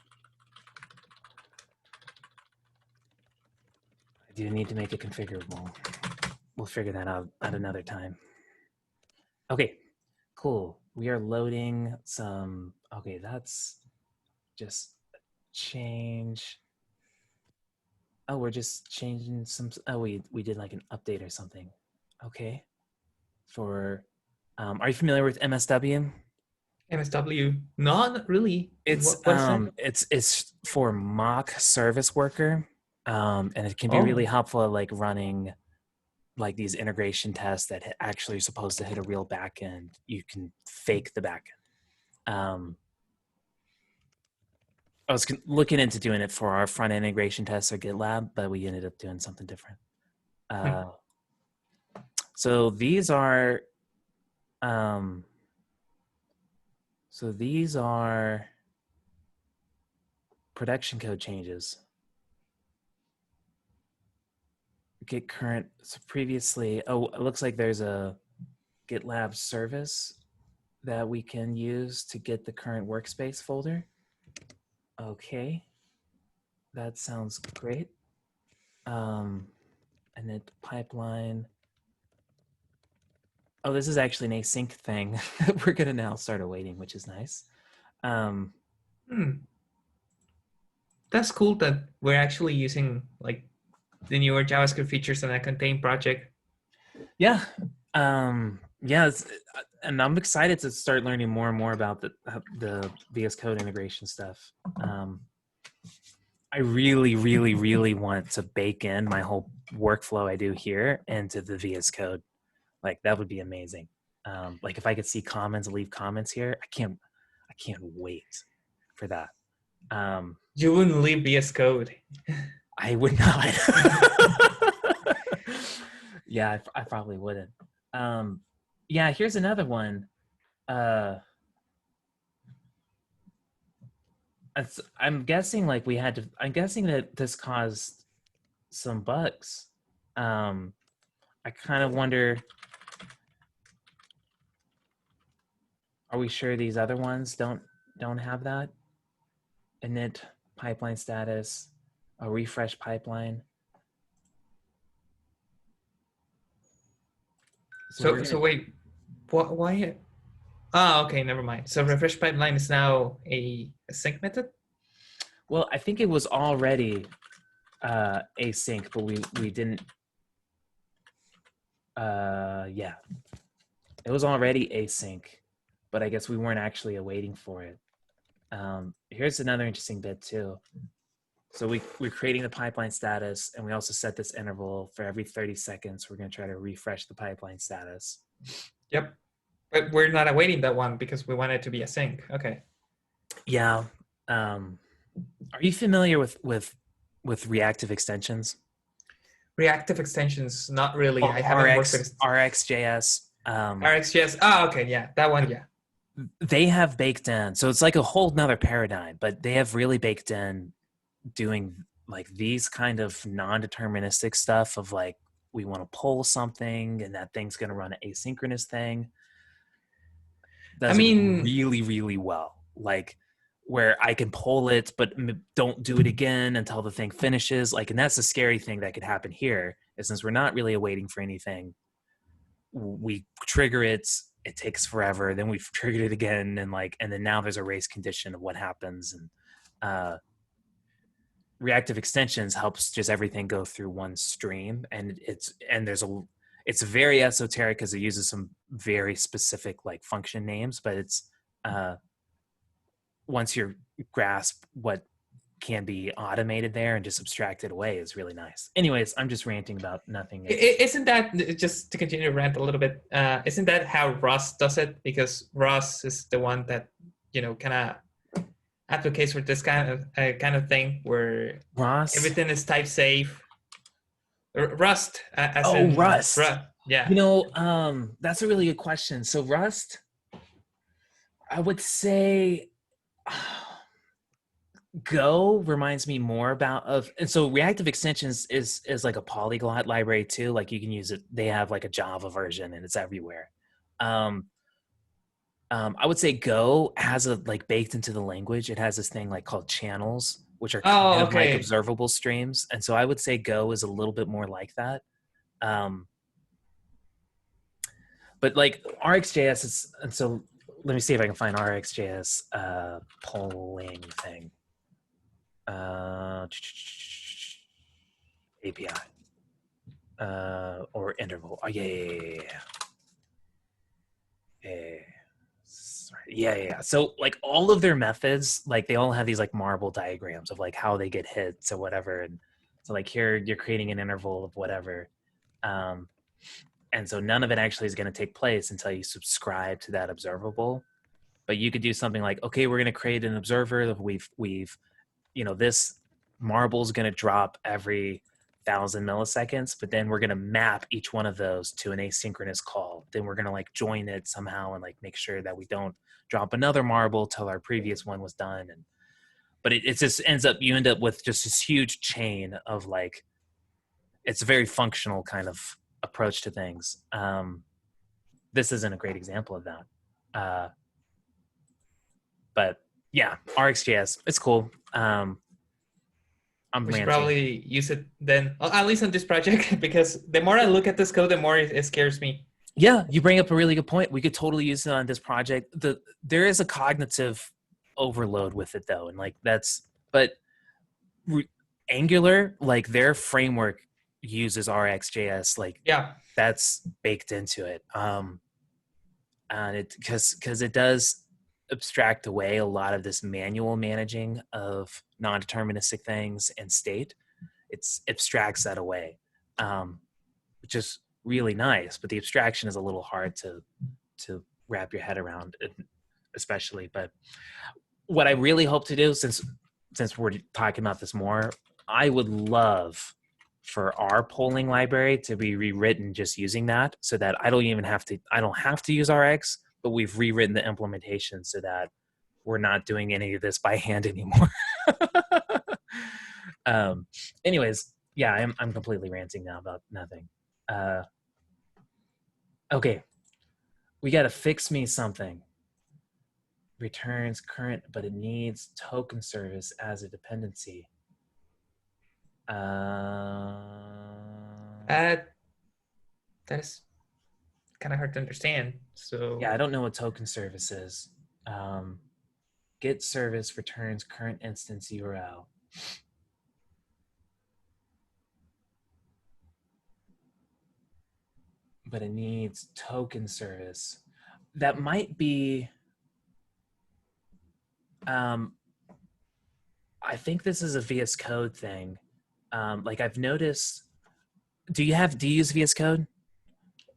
I do need to make it configurable. We'll figure that out at another time. Okay, cool. We are loading some. Okay, that's just change. Oh, we're just changing some. Oh, we did like an update or something. Okay. For, are you familiar with MSW? MSW? Not really. It's What's that? it's for mock service worker, and it can be really Oh. helpful at like running like these integration tests that actually are supposed to hit a real backend. You can fake the backend. I was looking into doing it for our front end integration tests or GitLab, but we ended up doing something different. So these are, production code changes. Get current. So previously, oh, it looks like there's a GitLab service that we can use to get the current workspace folder. Okay, that sounds great. And then pipeline. Oh, this is actually an async thing that we're gonna now start awaiting, which is nice. That's cool that we're actually using like the newer JavaScript features in a contained project. Yeah. Yeah, and I'm excited to start learning more and more about the VS Code integration stuff. I really, really, really want to bake in my whole workflow I do here into the VS Code. Like that would be amazing. Like if I could see comments, leave comments here, I can't wait for that. You wouldn't leave VS Code. I would not. Yeah, I probably wouldn't. Yeah, here's another one. I'm guessing like we had to. I'm guessing that this caused some bugs. I kind of wonder. Are we sure these other ones don't have that? Init pipeline status, a refresh pipeline. So wait, why? Ah, okay, never mind. So refresh pipeline is now a sync method? Well, I think it was already async, but we didn't. Yeah, it was already async, but I guess we weren't actually awaiting for it. Here's another interesting bit too. So we're creating the pipeline status, and we also set this interval for every 30 seconds. We're going to try to refresh the pipeline status. Yep. But we're not awaiting that one because we want it to be async. Okay. Yeah. Are you familiar with reactive extensions? Reactive extensions, not really. I Or haven't worked with RxJS. RxJS. Oh, okay. Yeah, that one. Yeah. They have baked in, so it's like a whole nother paradigm, but they have really baked in doing like these kind of non-deterministic stuff of like, we want to pull something and that thing's going to run an asynchronous thing. I Does it mean, really, really well. Like where I can pull it, but don't do it again until the thing finishes. Like, and that's the scary thing that could happen here is since we're not really waiting for anything, we trigger it, it takes forever, then we've triggered it again, and then now there's a race condition of what happens. And reactive extensions helps just everything go through one stream, and it's very esoteric because it uses some very specific like function names, but it's once you grasp what can be automated there and just abstracted away is really nice. Anyways, I'm just ranting about nothing. isn't that, just to continue to rant a little bit? Isn't that how Rust does it? Because Rust is the one that kind of advocates for this kind of thing where Ross, everything is type safe. Rust, as oh, in Rust. yeah. That's a really good question. So Rust, I would say Go reminds me more and so reactive extensions is like a polyglot library too. Like you can use it. They have like a Java version and it's everywhere. Um, I would say Go has a like baked into the language. It has this thing like called channels, which are kind Oh, of like okay. observable streams. And so I would say Go is a little bit more like that. Um, but like RxJS is, and so let me see if I can find RxJS polling thing. API or interval. Oh yeah. So like all of their methods, like they all have these like marble diagrams of like how they get hits or whatever. And so like here you're creating an interval of whatever. And so none of it actually is going to take place until you subscribe to that observable. But you could do something like, okay, we're going to create an observer that we've this marble is going to drop every 1,000 milliseconds, but then we're going to map each one of those to an asynchronous call. Then we're going to like join it somehow and like make sure that we don't drop another marble till our previous one was done. But it just you end up with just this huge chain of like, it's a very functional kind of approach to things. This isn't a great example of that. But yeah, RxJS, it's cool. I'm We should ranting. probably use it then, at least on this project, because the more I look at this code, the more it scares me. Yeah, you bring up a really good point. We could totally use it on this project. There is a cognitive overload with it though, and like but Angular, like their framework uses RxJS, like Yeah. that's baked into it. And it because it does abstract away a lot of this manual managing of non-deterministic things and state. It abstracts that away, which is really nice. But the abstraction is a little hard to wrap your head around, especially. But what I really hope to do, since we're talking about this more, I would love for our polling library to be rewritten just using that, so that I don't have to use Rx, but we've rewritten the implementation so that we're not doing any of this by hand anymore. Anyways, yeah, I'm completely ranting now about nothing. Okay, we got to fix me something. Returns current, but it needs token service as a dependency. That is kind of hard to understand. Yeah, So I don't know what token service is. Get service returns current instance URL. But it needs token service. That might be I think this is a VS Code thing. Like I've noticed. Do you use VS Code?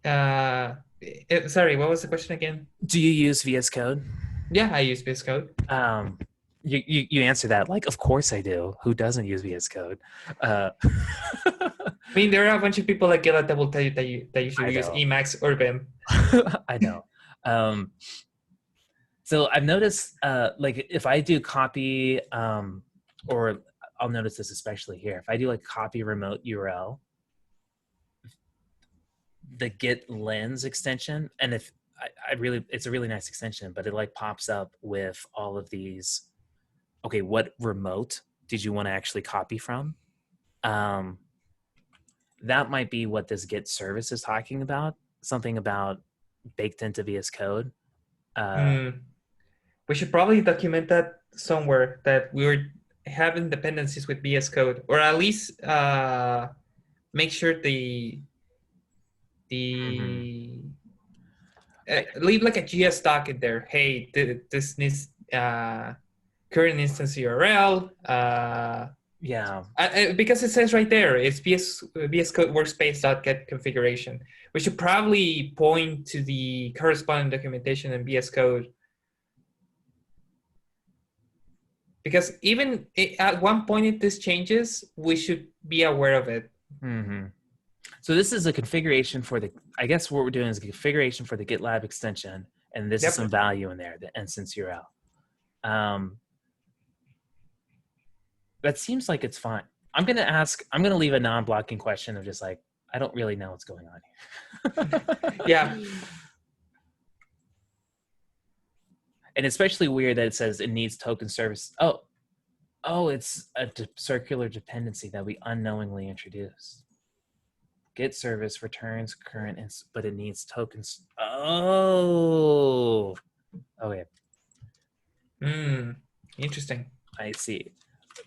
Sorry, what was the question again? Do you use VS Code? Yeah, I use vscode. Um, you answer that like, of course I do. Who doesn't use VS Code? Uh, I mean, there are a bunch of people like GitLab that will tell you that you should I use know. Emacs or Vim. I know. Um, so I've noticed, like, if I do copy, or I'll notice this especially here. If I do like copy remote URL, the Git lens extension, and if I really, it's a really nice extension, but it like pops up with all of these. Okay, what remote did you want to actually copy from? Um, that might be what this Git service is talking about. Something about baked into VS Code. Uh, Mm. We should probably document that somewhere that we were having dependencies with VS Code, or at least make sure mhm. the I, leave like a GS doc in there. Hey, this needs current instance URL. yeah. Because it says right there, it's VS Code workspace.get configuration. We should probably point to the corresponding documentation in VS Code. Because even at one point, if this changes, we should be aware of it. Mm-hmm. So this is a configuration for the, I guess what we're doing is a configuration for the GitLab extension, and this is some Yep. value in there, the instance URL. That seems like it's fine. I'm going to leave a non-blocking question of just like, I don't really know what's going on here. Yeah. And especially weird that it says it needs token service. Oh, it's a circular dependency that we unknowingly introduced. Git service returns current, but it needs tokens. Oh, okay. Interesting. I see.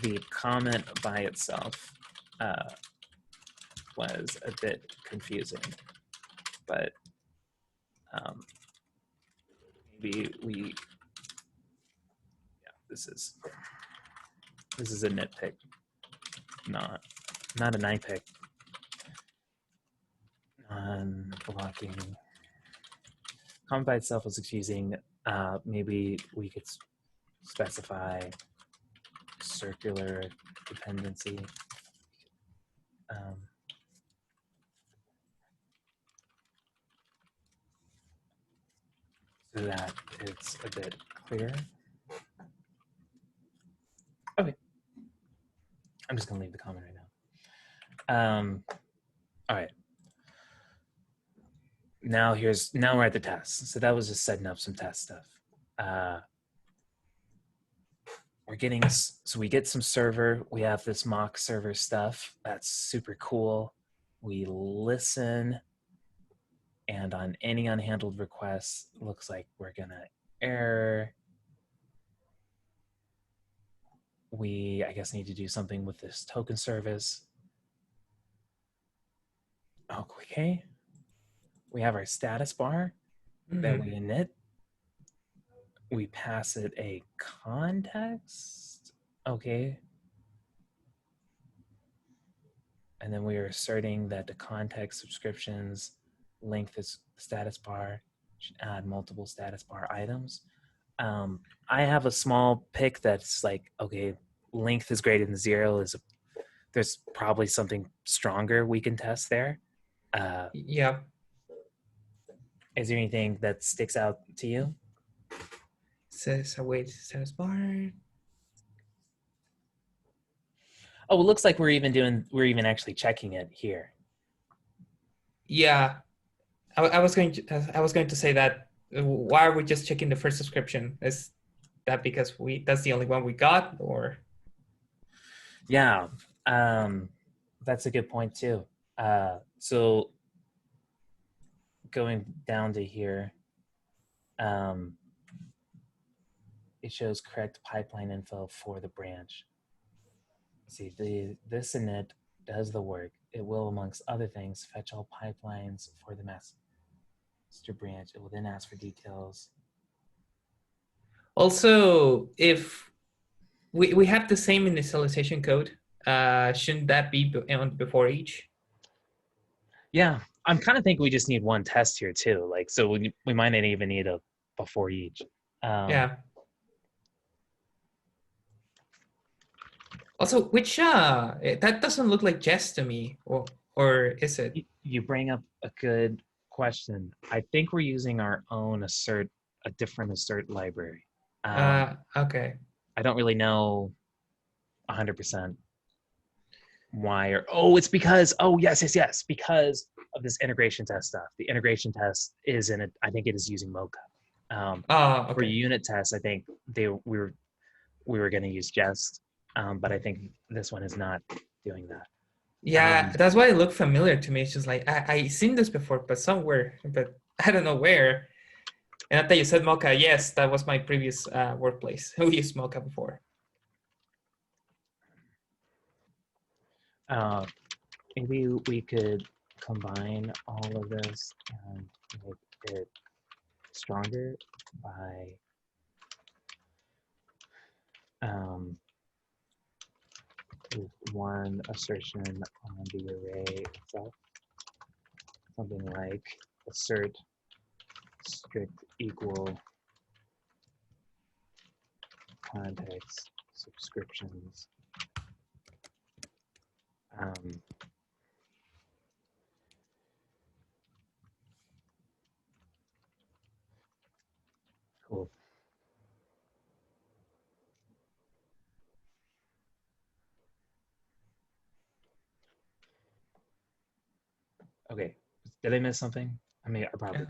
The comment by itself was a bit confusing, but maybe we, yeah, this is a nitpick, not a nitpick. Non-blocking. Comment by itself was confusing. Maybe we could specify circular dependency. So that it's a bit clearer. Okay. I'm just gonna leave the comment right now. All right. Now we're at the test. So that was just setting up some test stuff. We get some server. We have this mock server stuff. That's super cool. We listen, and on any unhandled requests, looks like we're gonna error. We, I guess, need to do something with this token service. Okay. We have our status bar that we init. We pass it a context. Okay. And then we are asserting that the context subscriptions length is status bar, should add multiple status bar items. I have a small pick that's like, okay, length is greater than 0. There's probably something stronger we can test there. Yeah. Is there anything that sticks out to you? Says await status bar. Oh, it looks like we're even actually checking it here. Yeah. I was going to say that. Why are we just checking the first subscription? Is that because that's the only one we got, or? Yeah, that's a good point too. So going down to here, it shows correct pipeline info for the branch. See, this init does the work. It will, amongst other things, fetch all pipelines for the master branch. It will then ask for details. Also, if we have the same initialization code. Shouldn't that be before each? Yeah, I'm kind of thinking we just need one test here too. Like, so we might not even need a before each. Yeah. Also, which that doesn't look like Jest to me, or is it? You bring up a good question. I think we're using our own assert, a different assert library. Okay. I don't really know 100% why, or oh, it's because, oh yes, because of this integration test stuff. The integration test is in it. I think it is using Mocha. For Okay. unit tests, I think we were going to use Jest, but I think this one is not doing that. Yeah, that's why it looked familiar to me. It's just like I seen this before, but somewhere, but I don't know where. And I thought you said Mocha. Yes, that was my previous workplace. We used Mocha before. Maybe we could combine all of this and make it stronger by with one assertion on the array itself, something like assert strict equal context subscriptions. Cool. Okay, did I miss something? I mean, I probably did.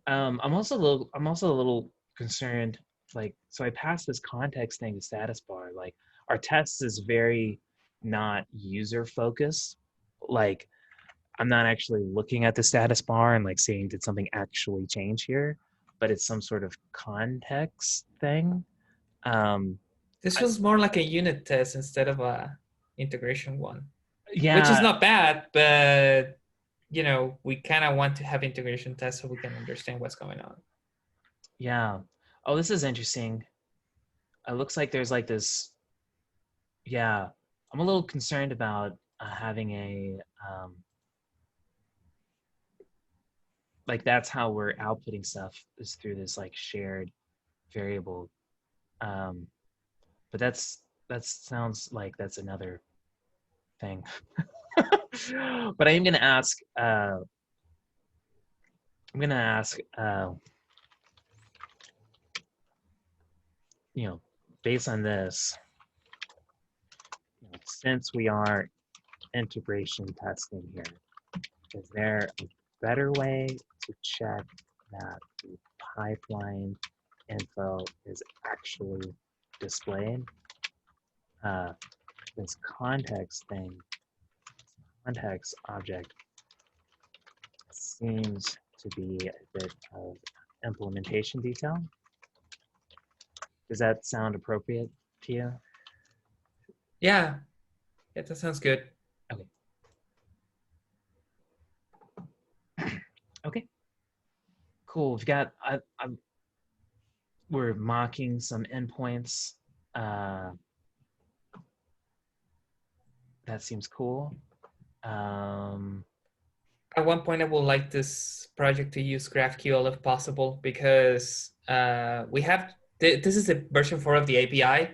I'm also a little concerned. Like, so I passed this context thing to status bar. Like, our tests is very not user focused. Like, I'm not actually looking at the status bar and like seeing did something actually change here, but it's some sort of context thing. This I, was more like a unit test instead of a integration one, which is yeah, not bad, but we kind of want to have integration tests so we can understand what's going on. yeah. Oh, this is interesting. It looks like there's like this. Yeah, I'm a little concerned about having a like that's how we're outputting stuff is through this like shared variable. Um, but that sounds like that's another thing. But I am gonna ask. I'm gonna ask. You know, based on this, since we are integration testing here, is there a better way to check that the pipeline info is actually displayed? This context thing, context object seems to be a bit of implementation detail. Does that sound appropriate to you? Yeah, that sounds good. Okay. Okay. Cool. We've got. We're mocking some endpoints. That seems cool. At one point, I would like this project to use GraphQL if possible, because we have this is a version 4 of the API,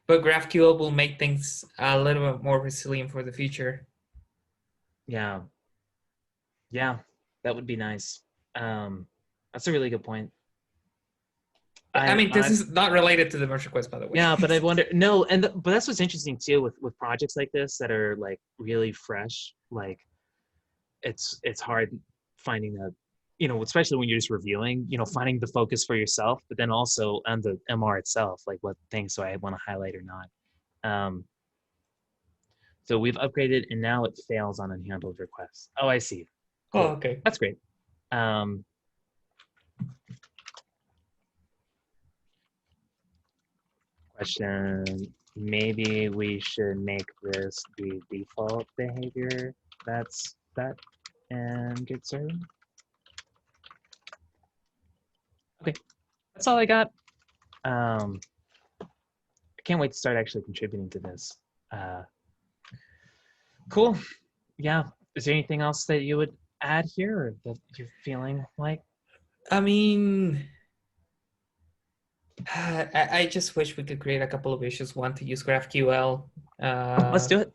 but GraphQL will make things a little bit more resilient for the future. Yeah, yeah, that would be nice. That's a really good point. I mean, this is not related to the merge request, by the way. Yeah, but I wonder. No, but that's what's interesting too with projects like this that are like really fresh. Like, it's hard finding a, especially when you're just reviewing, finding the focus for yourself, but then also on the MR itself, like what things do I want to highlight or not. So we've upgraded and now it fails on unhandled requests. Oh, I see. Oh, Cool. okay. That's great. Question, maybe we should make this the default behavior that's set and get served. Okay, that's all I got. I can't wait to start actually contributing to this. Cool. Yeah. Is there anything else that you would add here, or that you're feeling like? I mean, I just wish we could create a couple of issues. One to use GraphQL. Let's do it.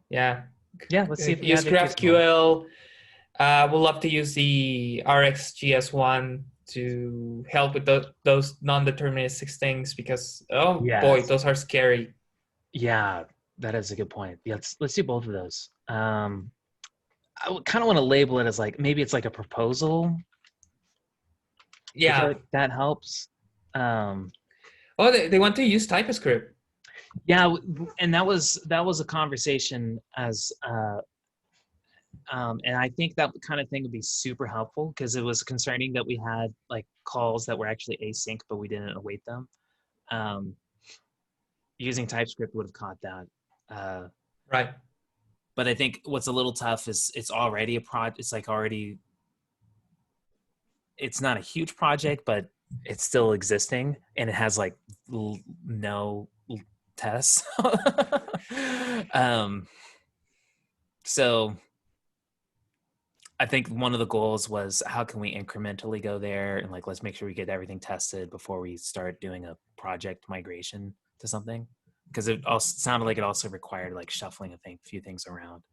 Yeah, Yeah. Let's see if we use have issues now. GraphQL. We'll love to use the RxJS one to help with those non-deterministic things because, oh boy, Yes. those are scary. Yeah, that is a good point. Yeah, let's do both of those. I kind of want to label it as like maybe it's like a proposal. I feel Yeah. like that helps. Oh, they want to use TypeScript. Yeah, and that was a conversation as and I think that kind of thing would be super helpful because it was concerning that we had like calls that were actually async, but we didn't await them. Um, Using TypeScript would have caught that. Right. But I think what's a little tough is it's already a project. It's like already, it's not a huge project, but it's still existing and it has like no tests. So I think one of the goals was how can we incrementally go there and like let's make sure we get everything tested before we start doing a project migration to something, because it also sounded like it also required like shuffling a few things around.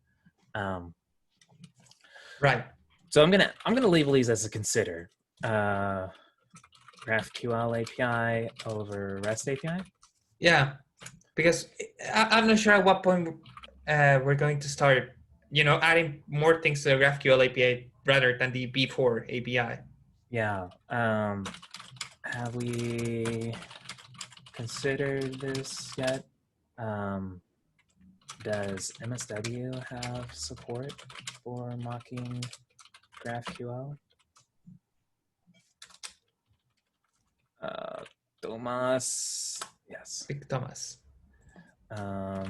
Right. So I'm gonna label these as a consider. GraphQL API over REST API. Yeah, because I'm not sure at what point we're going to start, adding more things to the GraphQL API rather than the B4 API. Yeah. Have we considered this yet? Does MSW have support for mocking GraphQL? Tomas, yes. Big Thomas. I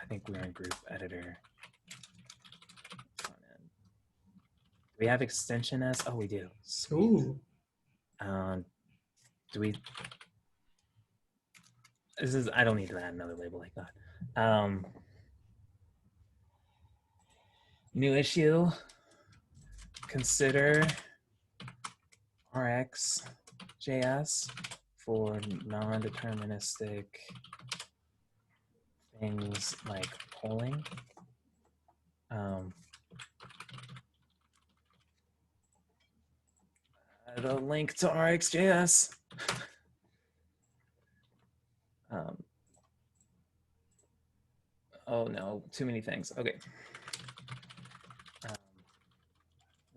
think we're in group editor. Do we have extension S? Oh, we do. Sweet. Ooh. Do we? This is. I don't need to add another label like that. New issue. Consider RxJS for non-deterministic things like polling. Add a link to RxJS. Oh no, too many things. Okay.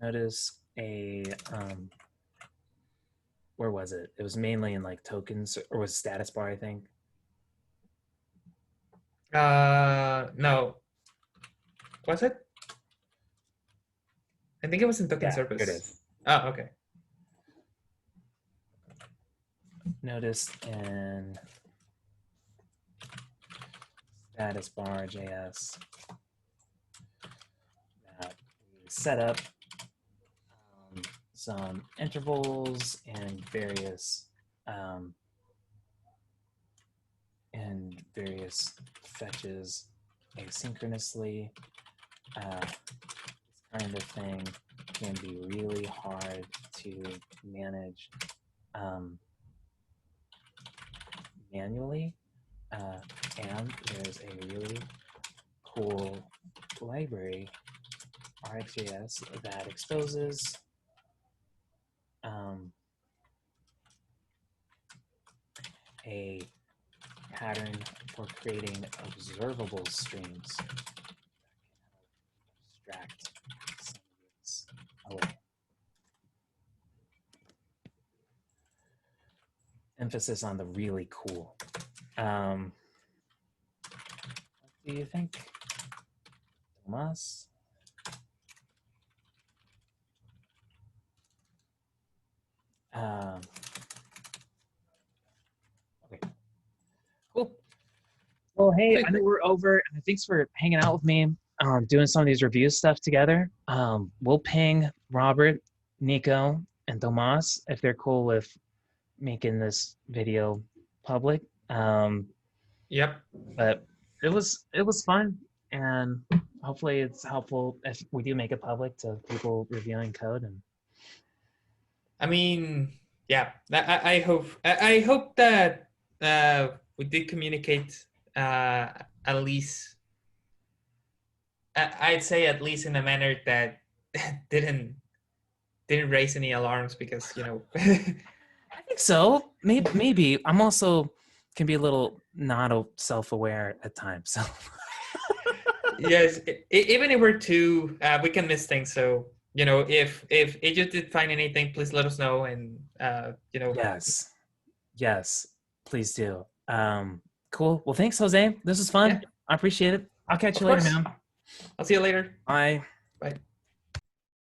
Notice a where was it? It was mainly in like tokens, or was status bar, I think. No. Was it? I think it was in token Yeah, service. here it is. Oh, okay. Notice in status bar JS that we set up some intervals and various fetches asynchronously. This kind of thing can be really hard to manage manually, and there's a really cool library, RxJS, that exposes a pattern for creating observable streams that can help abstract some of this away. Emphasis on the really cool. What do you think, Tomas? Okay. Cool. Well, hey, I know we're over, and thanks for hanging out with me, doing some of these review stuff together. We'll ping Robert, Nico, and Tomas if they're cool with making this video public. Yep. But it was fun, and hopefully it's helpful if we do make it public to people reviewing code. And I mean, yeah. I hope that we did communicate at least. I'd say at least in a manner that didn't didn't raise any alarms because I think so. Maybe I'm also can be a little not self-aware at times. So yes, even if we're too, we can miss things. So if Agent did find anything, please let us know. And yes, yes, please do. Cool. Well, thanks, Jose. This was yeah, fun. I appreciate it. I'll catch of you later, course. man. I'll see you later. Bye.